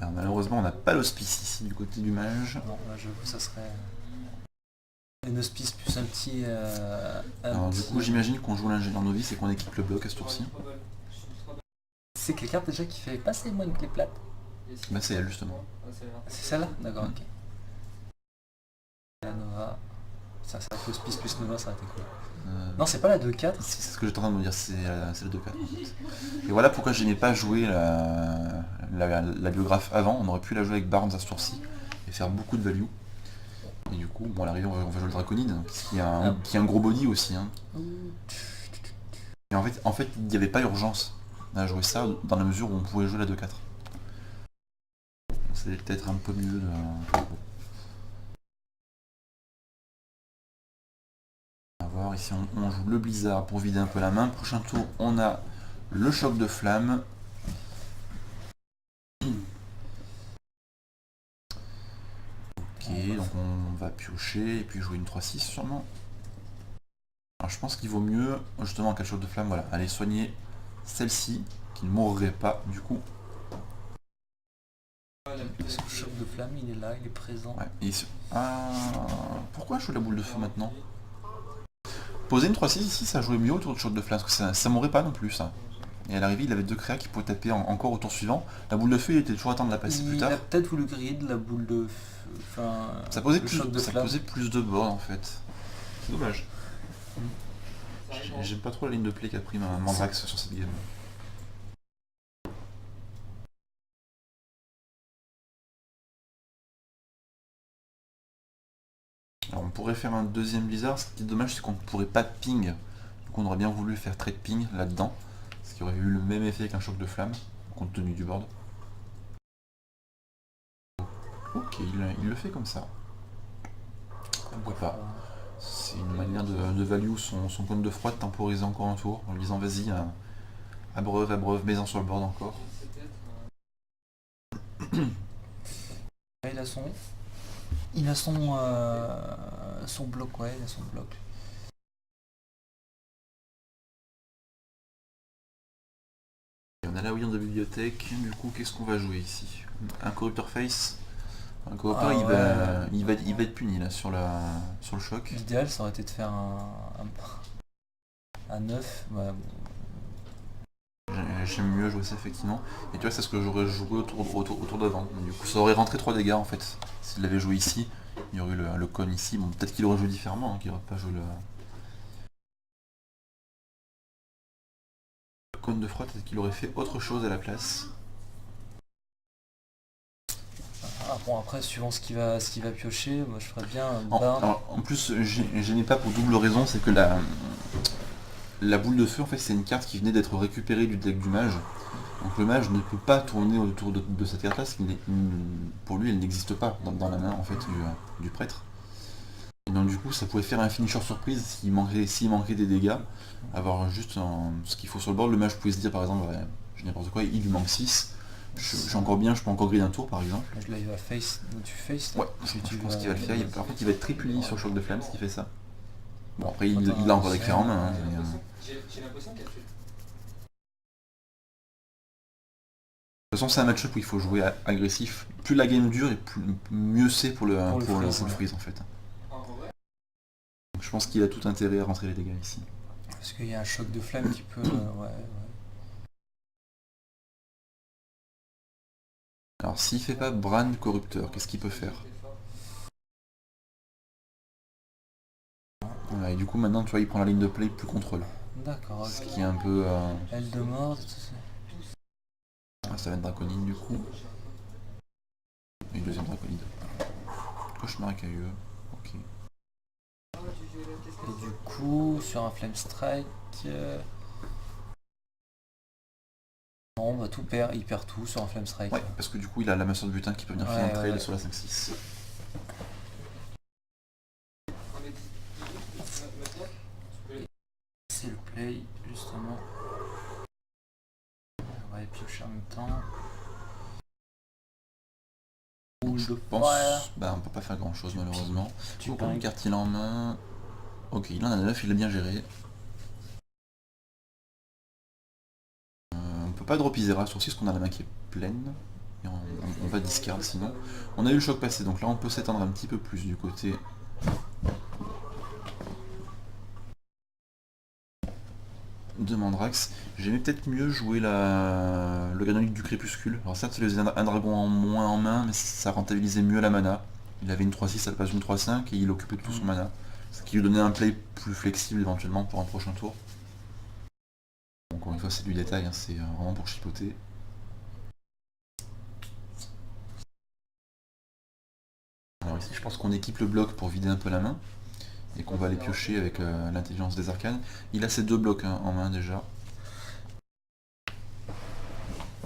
[SPEAKER 2] Alors, malheureusement, on n'a pas l'hospice ici du côté du mage.
[SPEAKER 1] Non, là, j'avoue, ça serait une hospice plus un petit...
[SPEAKER 2] Alors, du coup, j'imagine qu'on joue l'ingénieur novice et qu'on équipe le bloc à ce tour-ci.
[SPEAKER 1] C'est quelle carte déjà qui fait passer moi une clé plate?
[SPEAKER 2] Bah, c'est elle justement.
[SPEAKER 1] C'est celle-là? D'accord, ok. La Nova. Ça fait hospice plus Nova, ça aurait été cool. Non, c'est pas la 2-4.
[SPEAKER 2] C'est ce que j'étais en train de me dire, c'est le 2-4 en fait. Et voilà pourquoi je n'aimais pas jouer la biographe avant. On aurait pu la jouer avec Barnes à ce tour-ci et faire beaucoup de value. Et du coup, bon, à l'arrivée, on va jouer le Draconide, qui a un gros body aussi. Hein. Et en fait, il n'y avait pas urgence à jouer ça dans la mesure où on pouvait jouer la 2-4. C'est peut-être un peu mieux de... voir, ici on joue le blizzard pour vider un peu la main. Prochain tour on a le choc de flamme. Ok, donc on va piocher et puis jouer une 3-6 sûrement. Alors je pense qu'il vaut mieux justement en cas de choc de flamme, voilà, aller soigner celle-ci qui ne mourrait pas du coup.
[SPEAKER 1] Parce que le choc de flamme il est là, il est présent.
[SPEAKER 2] Ouais, et pourquoi je joue la boule de feu maintenant? Poser une 3-6 ici, ça jouait mieux autour de choc de flamme, parce que ça mourrait pas non plus ça. Et à l'arrivée, il avait deux créas qui pouvaient taper encore au tour suivant. La boule de feu, il était toujours à temps de la passer plus tard.
[SPEAKER 1] Il a peut-être voulu griller de la boule de feu. Enfin,
[SPEAKER 2] ça posait plus de board en fait. C'est dommage. J'aime pas trop la ligne de play qu'a pris Mandrax sur cette game. Alors on pourrait faire un deuxième blizzard, ce qui est dommage c'est qu'on ne pourrait pas ping. Donc on aurait bien voulu faire trade ping là-dedans, ce qui aurait eu le même effet qu'un choc de flamme, compte tenu du board. Ok, il le fait comme ça. Pourquoi pas. C'est une manière de value son compte de froid, de temporiser encore un tour, en lui disant vas-y, abreuve, mets-en sur le board encore.
[SPEAKER 1] Il a son bloc, ouais, il a son bloc.
[SPEAKER 2] Et on a la Wyrm de bibliothèque, du coup qu'est-ce qu'on va jouer ici? Un corrupteur face. Un corrupteur il va être puni là sur le choc.
[SPEAKER 1] L'idéal ça aurait été de faire un 9. Ouais, bon.
[SPEAKER 2] J'aime mieux jouer ça effectivement. Et tu vois c'est ce que j'aurais joué autour d'avant. Du coup ça aurait rentré 3 dégâts en fait. S'il l'avait joué ici, il y aurait eu le con ici. Bon peut-être qu'il aurait joué différemment, hein, qu'il aurait pas joué le cône de froid, peut-être qu'il aurait fait autre chose à la place.
[SPEAKER 1] Ah bon après suivant ce qu'il va piocher, moi je ferais bien
[SPEAKER 2] en plus j'aimais pas pour double raison, c'est que la boule de feu en fait c'est une carte qui venait d'être récupérée du deck du mage. Donc le mage ne peut pas tourner autour de cette carte là, parce que pour lui elle n'existe pas dans la main en fait du prêtre. Et donc du coup ça pouvait faire un finisher surprise s'il manquait des dégâts, avoir juste ce qu'il faut sur le board. Le mage pouvait se dire par exemple, ouais, je n'importe quoi, il lui manque 6. Je suis encore bien, je peux encore griller un tour par exemple.
[SPEAKER 1] Là il va face, tu face
[SPEAKER 2] ouais, je pense qu'il va le faire, par contre il va être très puni sur le choc de flamme ce qui fait ça. Bon après il a encore des créas en main. J'ai l'impression qu'elle fait... façon c'est un match-up où il faut jouer agressif. Plus la game dure et mieux c'est pour le
[SPEAKER 1] freeze, ouais.
[SPEAKER 2] freeze en fait. Donc, je pense qu'il a tout intérêt à rentrer les dégâts ici.
[SPEAKER 1] Parce qu'il y a un choc de flamme qui peut... ouais.
[SPEAKER 2] Alors s'il fait pas Bran corrupteur, qu'est-ce qu'il peut faire? Voilà, et du coup maintenant tu vois il prend la ligne de play plus contrôle.
[SPEAKER 1] D'accord,
[SPEAKER 2] Ce
[SPEAKER 1] ok.
[SPEAKER 2] qui est un peu...
[SPEAKER 1] Aile de mort, tout ça.
[SPEAKER 2] ça va être draconide du coup. Et deuxième draconide. Cauchemar écailleux. Ok.
[SPEAKER 1] Et du coup, sur un flame strike... Non, bah tout perd, il perd tout sur un flame strike.
[SPEAKER 2] Ouais, parce que du coup il a la masseur de butin qui peut venir faire un trail
[SPEAKER 1] ouais.
[SPEAKER 2] sur la 5-6.
[SPEAKER 1] C'est le play, justement. On va les piocher en même temps.
[SPEAKER 2] Je pense... Bah on peut pas faire grand chose malheureusement.
[SPEAKER 1] Tu
[SPEAKER 2] Combien de cartes il a en main? Ok, il en a 9, il a bien géré. On peut pas drop Isera sur 6 parce qu'on a la main qui est pleine. Et on va discard sinon. On a eu le choc passé, donc là on peut s'étendre un petit peu plus du côté de Mandrax. J'aimais peut-être mieux jouer le Granolite du Crépuscule. Alors certes, il faisait un dragon en moins en main, mais ça rentabilisait mieux la mana. Il avait une 3-6 à la place d'une 3-5 et il occupait tout son mana. Ce qui lui donnait un play plus flexible éventuellement pour un prochain tour. Encore une fois, c'est du détail, hein, c'est vraiment pour chipoter. Alors ici, je pense qu'on équipe le bloc pour vider un peu la main. Et qu'on va aller piocher avec l'intelligence des arcanes. Il a ses 2 blocs en main déjà.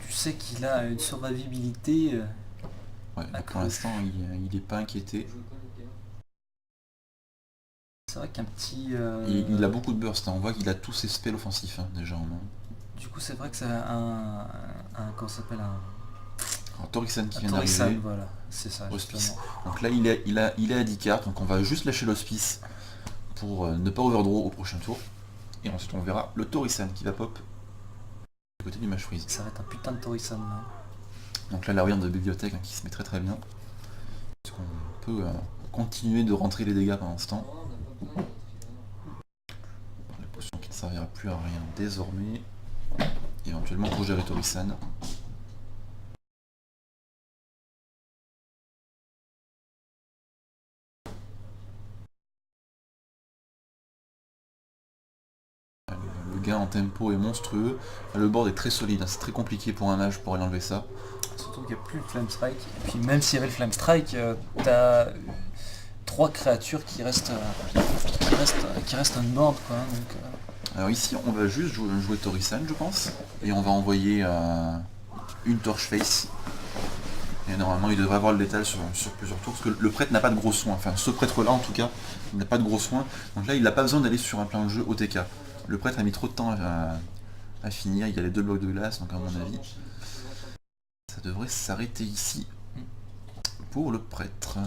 [SPEAKER 1] Tu sais qu'il a une survivabilité...
[SPEAKER 2] Ouais, pour l'instant, il est pas inquiété.
[SPEAKER 1] C'est vrai qu'un petit...
[SPEAKER 2] Il a beaucoup de burst, hein. On voit qu'il a tous ses spells offensifs hein, déjà en main.
[SPEAKER 1] Du coup, c'est vrai que c'est un comment ça s'appelle
[SPEAKER 2] Alors Torisan qui vient
[SPEAKER 1] Torisan,
[SPEAKER 2] d'arriver.
[SPEAKER 1] voilà, c'est ça.
[SPEAKER 2] Hospice.
[SPEAKER 1] Justement.
[SPEAKER 2] Donc là il est à 10 cartes, donc on va juste lâcher l'hospice pour ne pas overdraw au prochain tour. Et ensuite on verra le Torisan qui va pop du côté du Mage Freeze.
[SPEAKER 1] Ça va être un putain de Torisan là.
[SPEAKER 2] Donc là la ruine de bibliothèque hein, qui se met très très bien. Est-ce qu'on peut continuer de rentrer les dégâts pendant ce temps? La potion qui ne servira plus à rien désormais. Éventuellement pour gérer Torisan. Le gain en tempo est monstrueux. Le board est très solide, hein. C'est très compliqué pour un mage pour aller enlever ça.
[SPEAKER 1] Surtout qu'il n'y a plus le Flame Strike. Et puis même s'il y avait le Flame Strike, t'as 3 créatures qui restent unboard quoi. Donc,
[SPEAKER 2] Alors ici on va juste jouer Torisan je pense. Et on va envoyer une torche face. Et normalement il devrait avoir le létal sur plusieurs tours. Parce que le prêtre n'a pas de gros soins. Enfin ce prêtre là en tout cas, il n'a pas de gros soins. Donc là il n'a pas besoin d'aller sur un plan de jeu OTK. Le prêtre a mis trop de temps à finir. Il y a les 2 blocs de glace, donc à mon avis. Ça devrait s'arrêter ici. Pour le prêtre.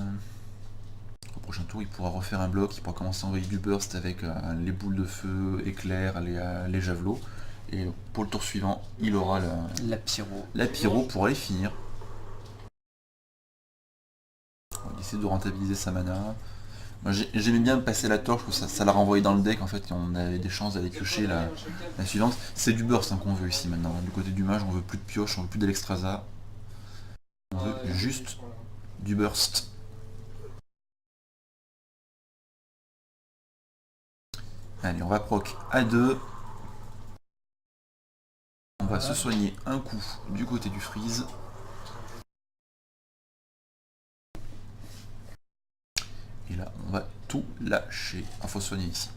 [SPEAKER 2] Au prochain tour il pourra refaire un bloc, il pourra commencer à envoyer du burst avec les boules de feu, éclairs, les javelots. Et pour le tour suivant, il aura la pyro pour aller finir. On va essayer de rentabiliser sa mana. J'aimais bien passer la torche, parce que ça l'a renvoyé dans le deck en fait, et on avait des chances d'aller piocher la suivante. C'est du burst hein, qu'on veut ici maintenant. Du côté du mage, on veut plus de pioche, on veut plus d'Alexstrasza. On veut juste du burst. Allez, on va proc A2. On va se soigner un coup du côté du freeze. Et là, on va tout lâcher. Il faut soigner ici.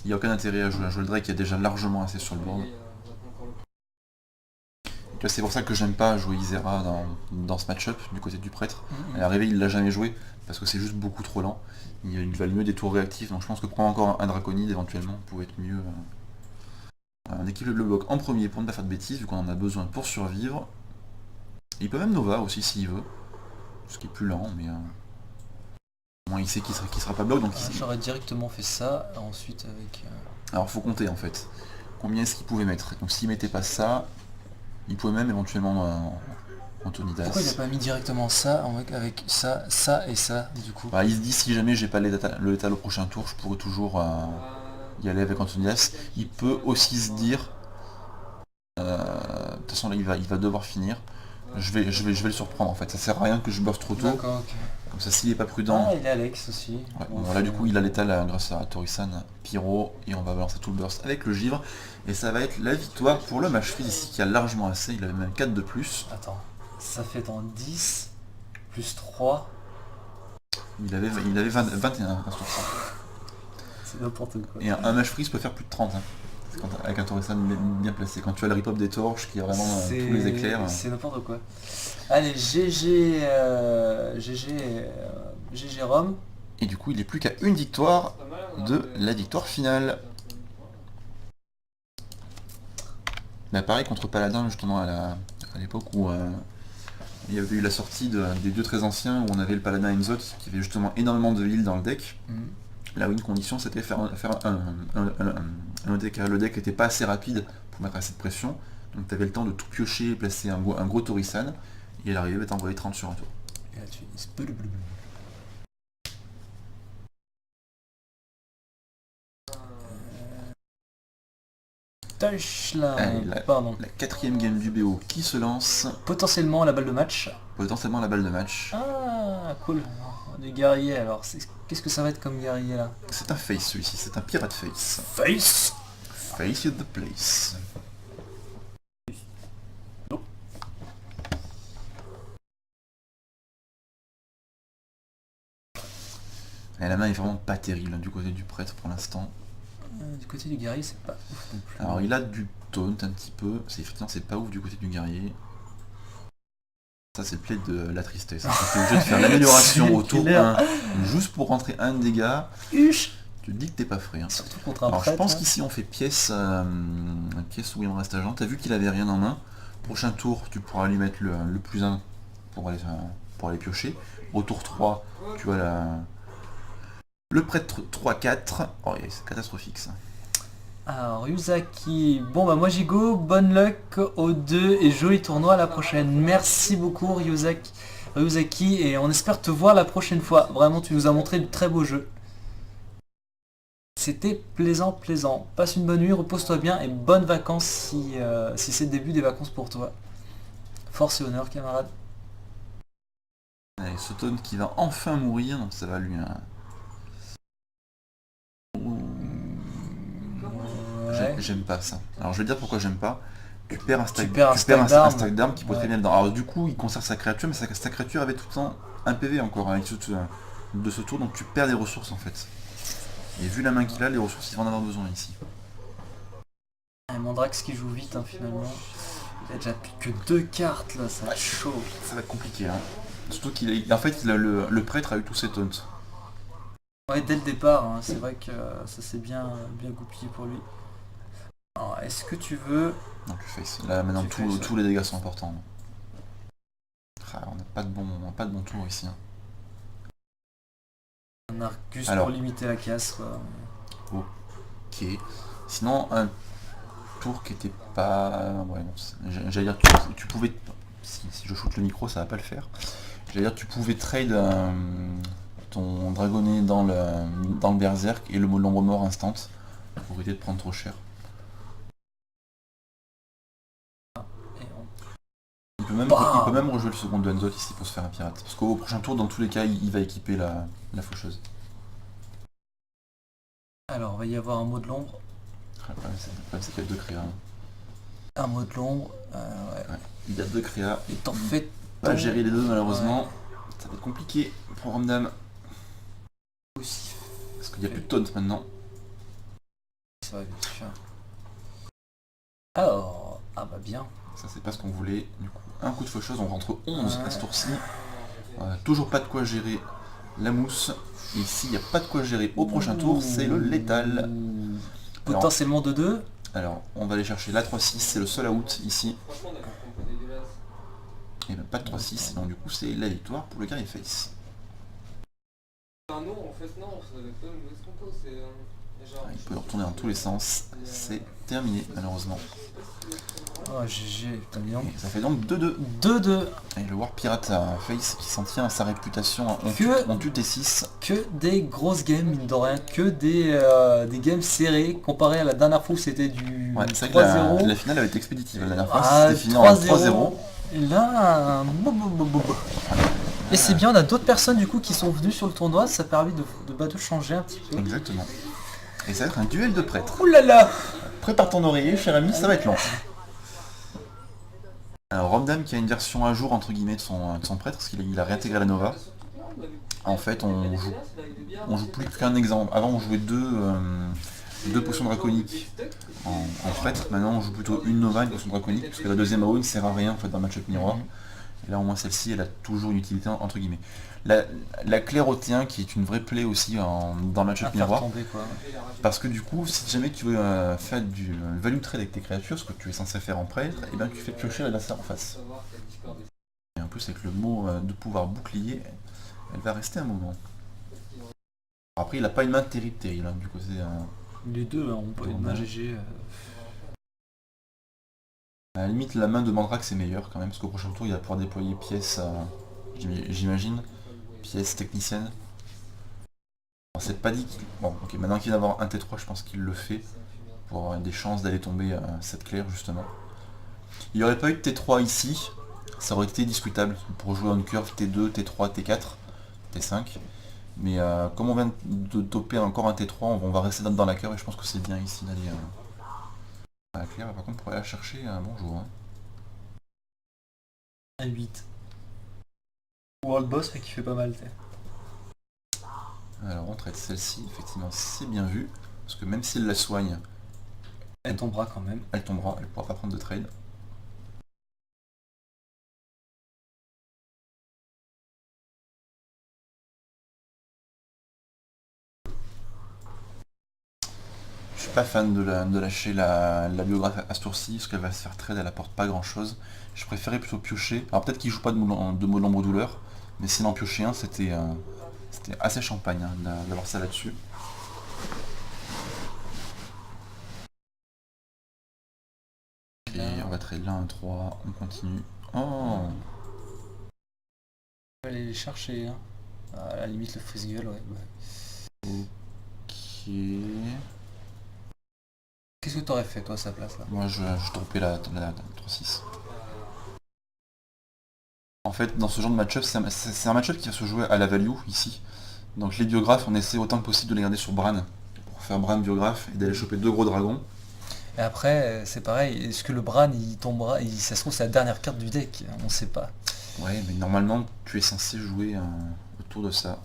[SPEAKER 2] Il n'y a aucun intérêt à jouer le Drake, il y a déjà largement assez sur le board. C'est pour ça que j'aime pas jouer Isera dans ce match-up du côté du prêtre. À l'arrivée, il l'a jamais joué parce que c'est juste beaucoup trop lent. Il valent mieux des tours réactifs, donc je pense que prendre encore un Draconide éventuellement pouvait être mieux. On équipe le bloc en premier pour ne pas faire de bêtises, vu qu'on en a besoin pour survivre. Et il peut même Nova aussi s'il veut, ce qui est plus lent, mais au moins il sait qu'il sera pas bloc. Donc
[SPEAKER 1] j'aurais directement fait ça, ensuite avec...
[SPEAKER 2] Alors faut compter en fait. Combien est-ce qu'il pouvait mettre? Donc s'il mettait pas ça, Il pouvait même éventuellement Antonidas.
[SPEAKER 1] Pourquoi il a pas mis directement ça avec ça, ça et ça du coup?
[SPEAKER 2] Bah, il se dit si jamais j'ai pas le létal au prochain tour, je pourrais toujours y aller avec Antonidas. Il peut aussi se dire, de toute façon là il va devoir finir. Je vais le surprendre en fait. Ça sert à rien que je burst trop tôt.
[SPEAKER 1] D'accord, ok.
[SPEAKER 2] Comme ça s'il est pas prudent.
[SPEAKER 1] Ah, il est Alex aussi.
[SPEAKER 2] Ouais,
[SPEAKER 1] Bon,
[SPEAKER 2] bon, là du coup il a l'étal grâce à Torisan, Pyro, et on va balancer tout le burst avec le givre. Et ça va être la victoire pour le match freeze ici qui a largement assez. Il avait même 4 de plus.
[SPEAKER 1] Attends, ça fait dans 10 plus 3.
[SPEAKER 2] Il avait 21 à ce tour.
[SPEAKER 1] C'est n'importe quoi.
[SPEAKER 2] Et un match freeze peut faire plus de 30. Hein. Avec un Torisan bien placé. Quand tu as le rip-up des torches qui a vraiment tous les éclairs.
[SPEAKER 1] C'est n'importe quoi. Allez, GG Rome.
[SPEAKER 2] Et du coup il est plus qu'à une victoire de la victoire finale. Mais pareil contre Paladin justement à l'époque où il y avait eu la sortie des dieux très anciens où on avait le Paladin Enzot qui avait justement énormément de heal dans le deck. Là où une condition c'était faire un deck. Le deck n'était pas assez rapide pour mettre assez de pression. Donc tu avais le temps de tout piocher et placer un gros Torisan. Et elle arrivait à t'envoyer 30 sur un tour.
[SPEAKER 1] Et là tu dis touchline. Pardon.
[SPEAKER 2] La quatrième game du BO qui se lance.
[SPEAKER 1] Potentiellement la balle de match.
[SPEAKER 2] Potentiellement la balle de match.
[SPEAKER 1] Ah cool. Du guerrier alors. Qu'est-ce que ça va être comme guerrier là?
[SPEAKER 2] C'est un face celui-ci, c'est un pirate face.
[SPEAKER 1] Face.
[SPEAKER 2] Face is the place. Et la main est vraiment pas terrible hein, du côté du prêtre pour l'instant.
[SPEAKER 1] Du côté du guerrier c'est pas ouf non plus.
[SPEAKER 2] Alors il a du taunt un petit peu, effectivement c'est pas ouf du côté du guerrier. Ça c'est le play de la tristesse. T'es obligé de faire l'amélioration au tour 1 juste pour rentrer un dégât.
[SPEAKER 1] Huche.
[SPEAKER 2] Tu te dis que t'es pas frais. Hein.
[SPEAKER 1] Surtout contre un
[SPEAKER 2] Alors
[SPEAKER 1] prêtre.
[SPEAKER 2] je pense qu'ici on fait pièce où il me reste agent. T'as vu qu'il avait rien en main. Prochain tour tu pourras lui mettre le plus 1 pour aller piocher. Au tour 3 tu as le prêtre 3-4. Oh c'est catastrophique ça.
[SPEAKER 1] Alors Ryuzaki, bon bah moi j'y go, bonne luck aux deux et joli tournoi à la prochaine. Merci beaucoup Ryuzaki et on espère te voir la prochaine fois. Vraiment tu nous as montré de très beaux jeux. C'était plaisant. Passe une bonne nuit, repose-toi bien et bonnes vacances si c'est le début des vacances pour toi. Force et honneur camarade.
[SPEAKER 2] Allez, Sotone qui va enfin mourir, donc ça va lui... J'aime pas ça. Alors je vais dire pourquoi j'aime pas. Tu perds un stack d'armes qui peut très bien dedans. Alors du coup il conserve sa créature, mais sa créature avait tout le temps un PV encore avec de ce tour, donc tu perds des ressources en fait. Et vu la main qu'il a, les ressources il va en avoir besoin ici.
[SPEAKER 1] Et Mandrax qui joue vite hein, finalement. Il a déjà plus que 2 cartes là, ça va être chaud.
[SPEAKER 2] Ça va être compliqué hein. Surtout qu'il a. En fait le prêtre a eu tous ses taunts.
[SPEAKER 1] Ouais dès le départ, hein, c'est vrai que ça s'est bien goupillé pour lui. Alors, est-ce que tu veux...
[SPEAKER 2] Non, tu face. Là maintenant tous les dégâts sont importants. Ah, on n'a pas de bon tour ici. Hein.
[SPEAKER 1] Un Arcus pour limiter la casse quoi.
[SPEAKER 2] Ok. Sinon un tour qui était pas... Ouais non, j'allais dire tu pouvais... Si je shoot le micro ça va pas le faire. J'allais dire tu pouvais trade ton dragonnet dans le berserk et l'ombre mort instant pour éviter de prendre trop cher. Il peut même rejouer le second de Enzot ici pour se faire un pirate. Parce qu'au prochain tour, dans tous les cas, il va équiper la faucheuse.
[SPEAKER 1] Alors, il va y avoir un mot de l'ombre.
[SPEAKER 2] Le problème c'est qu'il y a 2 créas.
[SPEAKER 1] Un mot de l'ombre,
[SPEAKER 2] ouais. Il y a 2 créas.
[SPEAKER 1] Et t'en fais
[SPEAKER 2] pas gérer les deux malheureusement. Ouais. Ça va être compliqué pour Ramdam.
[SPEAKER 1] Aussi.
[SPEAKER 2] Parce qu'il n'y a plus de taunt maintenant.
[SPEAKER 1] C'est vrai, bien sûr. Alors, ah bah bien.
[SPEAKER 2] Ça c'est pas ce qu'on voulait. Du coup, un coup de faucheuse, on rentre 11 à ce tour-ci. Toujours pas de quoi gérer la mousse. Et ici, il n'y a pas de quoi gérer au prochain tour, c'est le létal.
[SPEAKER 1] Potentiellement de 2.
[SPEAKER 2] Alors, on va aller chercher la 3-6, c'est le seul out ici. Et ben pas de 3-6, donc du coup c'est la victoire pour le guerrier face.
[SPEAKER 3] Non, en fait non, c'est
[SPEAKER 2] Il peut retourner dans tous les sens. C'est terminé malheureusement.
[SPEAKER 1] Oh GG, putain bien.
[SPEAKER 2] Et ça fait donc 2-2.
[SPEAKER 1] 2-2.
[SPEAKER 2] Et le War Pirate Face qui s'en tient à sa réputation en tue T6.
[SPEAKER 1] Que des grosses games, mine de rien, que des games serrés, comparé à la dernière fois où c'était du
[SPEAKER 2] Ouais, c'est vrai
[SPEAKER 1] 3-0.
[SPEAKER 2] que la finale avait été expéditive. La dernière fois,
[SPEAKER 1] Ah,
[SPEAKER 2] c'était fini en 3-0.
[SPEAKER 1] Là, et c'est bien, on a d'autres personnes du coup qui sont venues sur le tournoi, ça a permis de changer un petit peu.
[SPEAKER 2] Exactement. Et ça va être un duel de prêtres.
[SPEAKER 1] Ouh là là.
[SPEAKER 2] Prépare ton oreiller, cher ami, ça va être long. Alors Romdam qui a une version à jour entre guillemets de son prêtre, parce qu'il a réintégré la Nova. En fait on joue plus qu'un exemple. Avant on jouait deux potions draconiques en prêtre, maintenant on joue plutôt une Nova, une potion draconique, parce que la deuxième AO ne sert à rien en fait dans le match-up miroir. Et là au moins celle-ci elle a toujours une utilité entre guillemets. La claire au T1 qui est une vraie plaie aussi dans le match-up miroir.
[SPEAKER 1] Tomber, quoi.
[SPEAKER 2] Parce que du coup, si jamais tu veux faire du value trade avec tes créatures, ce que tu es censé faire en prêtre, et bien tu fais piocher l'adversaire en face. Et en plus avec le mot de pouvoir bouclier, elle va rester un moment. Après il n'a pas une main terrible, hein, du côté...
[SPEAKER 1] Les deux ont pas une main GG.
[SPEAKER 2] À la limite la main de Mandrake c'est meilleur quand même, parce qu'au prochain tour il va pouvoir déployer pièces, j'imagine, pièces techniciennes. C'est pas dit qu'il... Bon, ok, maintenant qu'il vient d'avoir un T3, je pense qu'il le fait pour avoir des chances d'aller tomber à cette claire, justement. Il n'y aurait pas eu de T3 ici, ça aurait été discutable pour jouer en curve T2, T3, T4, T5. Mais comme on vient de toper encore un T3, on va rester dans la curve et je pense que c'est bien ici d'aller à la claire. Par contre, pour aller la chercher, bonjour. Hein.
[SPEAKER 1] Un 8. World Boss, mais qui fait pas mal, t'es.
[SPEAKER 2] Alors on traite celle-ci, effectivement c'est bien vu, parce que même si elle la soigne,
[SPEAKER 1] elle tombera quand même.
[SPEAKER 2] Elle tombera, elle pourra pas prendre de trade. Je suis pas fan de lâcher la biographe à ce tour-ci, parce qu'elle va se faire trade, elle apporte pas grand-chose. Je préférais plutôt piocher. Alors peut-être qu'il joue pas de mot l'ombre douleur, mais s'il en piochait un, c'était assez champagne hein, d'avoir ça là-dessus. Ok, on va trade là un 3, on continue. Oh,
[SPEAKER 1] On va aller les chercher. Hein. À la limite le freeze-gueule, ouais.
[SPEAKER 2] ok.
[SPEAKER 1] Qu'est-ce que t'aurais fait toi à sa place là?
[SPEAKER 2] Moi je dropais la 3-6. En fait dans ce genre de match-up, c'est un match-up qui va se jouer à la value ici. Donc les biographes, on essaie autant que possible de les garder sur Bran. Pour faire Bran biographe et d'aller choper 2 gros dragons.
[SPEAKER 1] Et après c'est pareil, est-ce que le Bran il tombera, ça se trouve c'est la dernière carte du deck, on sait pas.
[SPEAKER 2] Ouais mais normalement tu es censé jouer autour de ça.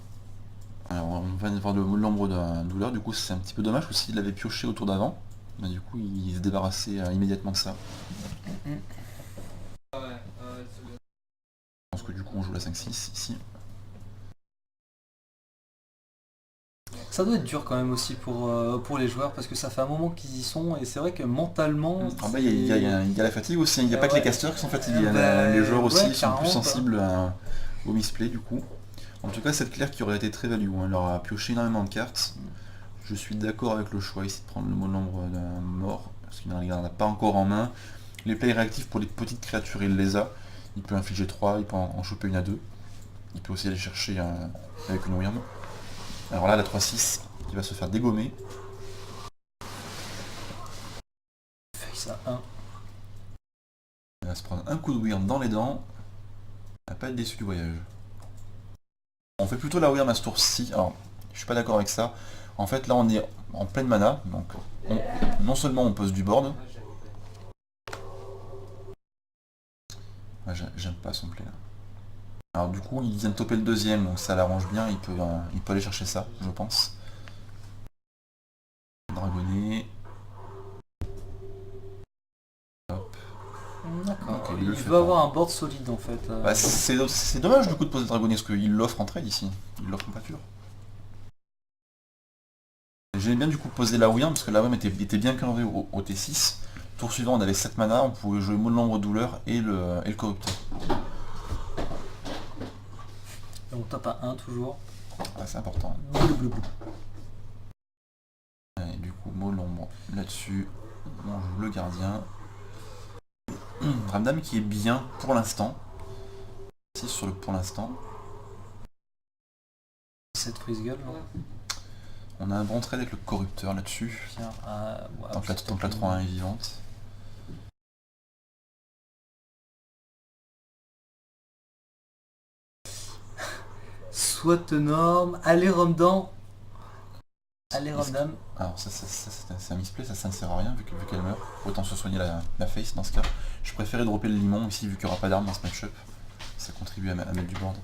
[SPEAKER 2] Alors on va voir l'ombre de douleur, du coup c'est un petit peu dommage, parce qu'il l'avait pioché au tour d'avant. Mais du coup il se débarrassait immédiatement de ça. Je pense que du coup on joue la 5-6 ici.
[SPEAKER 1] Ça doit être dur quand même aussi pour les joueurs, parce que ça fait un moment qu'ils y sont, et c'est vrai que mentalement...
[SPEAKER 2] Ah bah il y a la fatigue aussi, il n'y a pas que les casteurs qui sont fatigués, les joueurs aussi sont plus sensibles au misplay du coup. En tout cas cette claire qui aurait été très value, hein. Elle leur a pioché énormément de cartes. Je suis d'accord avec le choix ici de prendre le mot nombre d'un mort, parce qu'il n'en a pas encore en main. Les plays réactifs pour les petites créatures il les a. Il peut infliger 3, il peut en choper une à 2. Il peut aussi aller chercher avec une Wyrm. Alors là la 3-6 qui va se faire dégommer.
[SPEAKER 1] Ça 1.
[SPEAKER 2] Elle va se prendre un coup de Wyrm dans les dents. Elle va pas être déçu du voyage. On fait plutôt la Wyrm à ce tour-ci. Alors je suis pas d'accord avec ça. En fait là on est en pleine mana, donc non seulement on pose du board. J'aime pas son play là. Alors du coup il vient de toper le deuxième, donc ça l'arrange bien, il peut aller chercher ça, je pense. Dragonnet. Hop.
[SPEAKER 1] D'accord.
[SPEAKER 2] Okay,
[SPEAKER 1] il veut avoir un board solide en fait.
[SPEAKER 2] Bah, c'est dommage du coup de poser Dragonnet, parce qu'il l'offre en trade ici. Il l'offre en pâture. J'aimais bien du coup poser la Wyrm, parce que la Wyrm était bien curvée au T6. Tour suivant on avait 7 mana, on pouvait jouer Mot de l'ombre douleur et le corrupteur.
[SPEAKER 1] On tape à 1 toujours.
[SPEAKER 2] Ah, c'est important. mot l'ombre. Là-dessus, on joue le gardien. Ramdam qui est bien pour l'instant. C'est sur le pour l'instant.
[SPEAKER 1] 7 Freeze-Gueule.
[SPEAKER 2] On a un bon trade avec le corrupteur là-dessus. Tant que la 3-1 est vivante.
[SPEAKER 1] Soit norme. Allez Ramdan. Allez Ramdam.
[SPEAKER 2] Alors ça c'est un misplay, ça ne sert à rien vu qu'elle meurt. Autant se soigner la face dans ce cas. Je préférais dropper le limon ici vu qu'il n'y aura pas d'armes dans ce match-up. Ça contribue à mettre du board.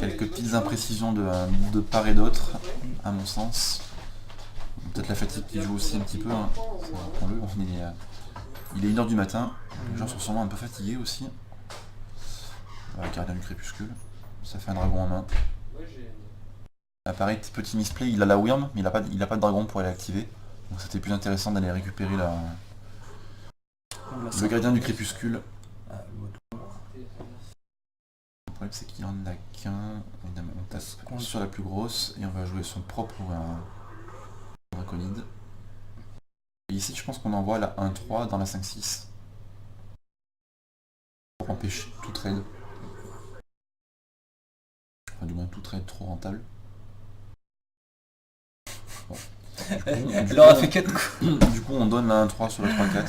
[SPEAKER 2] Quelques petites imprécisions de part et d'autre, à mon sens. Peut-être la fatigue qui joue aussi un petit peu. Hein. Il est 1h du matin, les gens sont sûrement un peu fatigués aussi. Gardien du crépuscule, ça fait un dragon en main. Là, pareil, petit misplay, il a la Wyrm, mais il a pas de dragon pour aller activer. Donc c'était plus intéressant d'aller récupérer le gardien du crépuscule. Le problème c'est qu'il en a qu'un. On tape sur la plus grosse et on va jouer son propre draconide. Et ici je pense qu'on envoie la 1-3 dans la 5-6. Pour empêcher tout trade. Enfin, du moins tout trade trop rentable. Bon.
[SPEAKER 1] Elle aura fait 4 coups.
[SPEAKER 2] Du coup on donne la 1-3 sur la 3-4.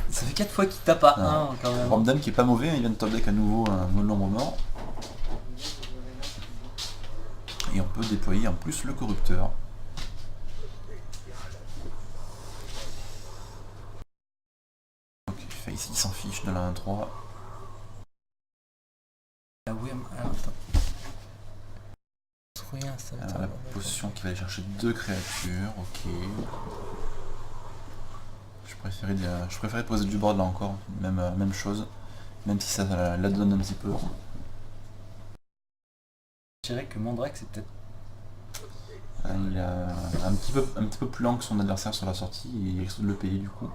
[SPEAKER 1] Ça fait 4 fois qu'il tape à 1 quand même.
[SPEAKER 2] Ramdam qui est pas mauvais, il vient de top deck à nouveau un mot de l'ombre mort. Et on peut déployer en plus le corrupteur. Ok, Face il s'en fiche de la 1-3.
[SPEAKER 1] Ah oui, alors attends. Rien, ça
[SPEAKER 2] Alors la potion qui va aller chercher 2 créatures, ok. Je préférais poser du board là encore, même chose, même si ça la donne un petit peu.
[SPEAKER 1] Je dirais que Mandrake c'est peut-être...
[SPEAKER 2] Il est un petit peu plus lent que son adversaire sur la sortie, et il risque de le payer du coup.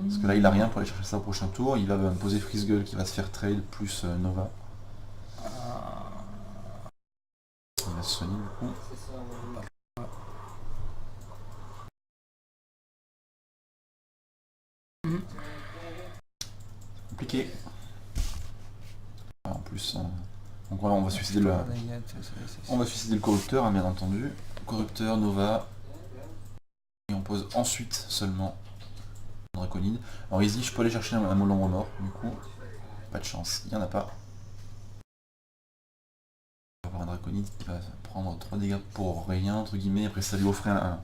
[SPEAKER 2] Parce que là il a rien pour aller chercher ça au prochain tour, il va me poser Freeze-Gueule qui va se faire trade plus Nova. Il va se soigner du coup. Compliqué. En plus, donc voilà, on va suicider le corrupteur, hein, bien entendu. Corrupteur, Nova. Et on pose ensuite seulement Draconide. Alors ici, je peux aller chercher un molombre mort, du coup. Pas de chance, il n'y en a pas. On va avoir un Draconide qui va prendre 3 dégâts pour rien, entre guillemets. Après, ça lui offrait un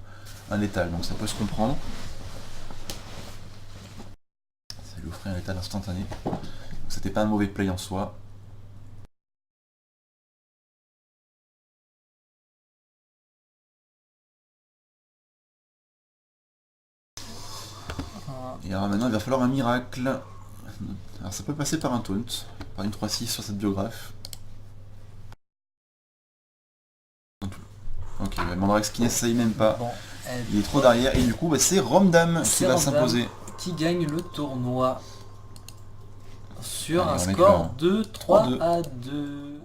[SPEAKER 2] létal, donc ça peut se comprendre. Ça lui offrait un létal instantané. Donc c'était pas un mauvais play en soi. Et alors maintenant il va falloir un miracle. Alors ça peut passer par un taunt, par une 3-6 sur cette biographe. Ok, Mandrax qui n'essaye même pas.
[SPEAKER 1] Bon,
[SPEAKER 2] il est trop derrière et du coup bah, c'est Ramdam qui va s'imposer.
[SPEAKER 1] Qui gagne le tournoi sur
[SPEAKER 2] allez,
[SPEAKER 1] un score de 3 à 2.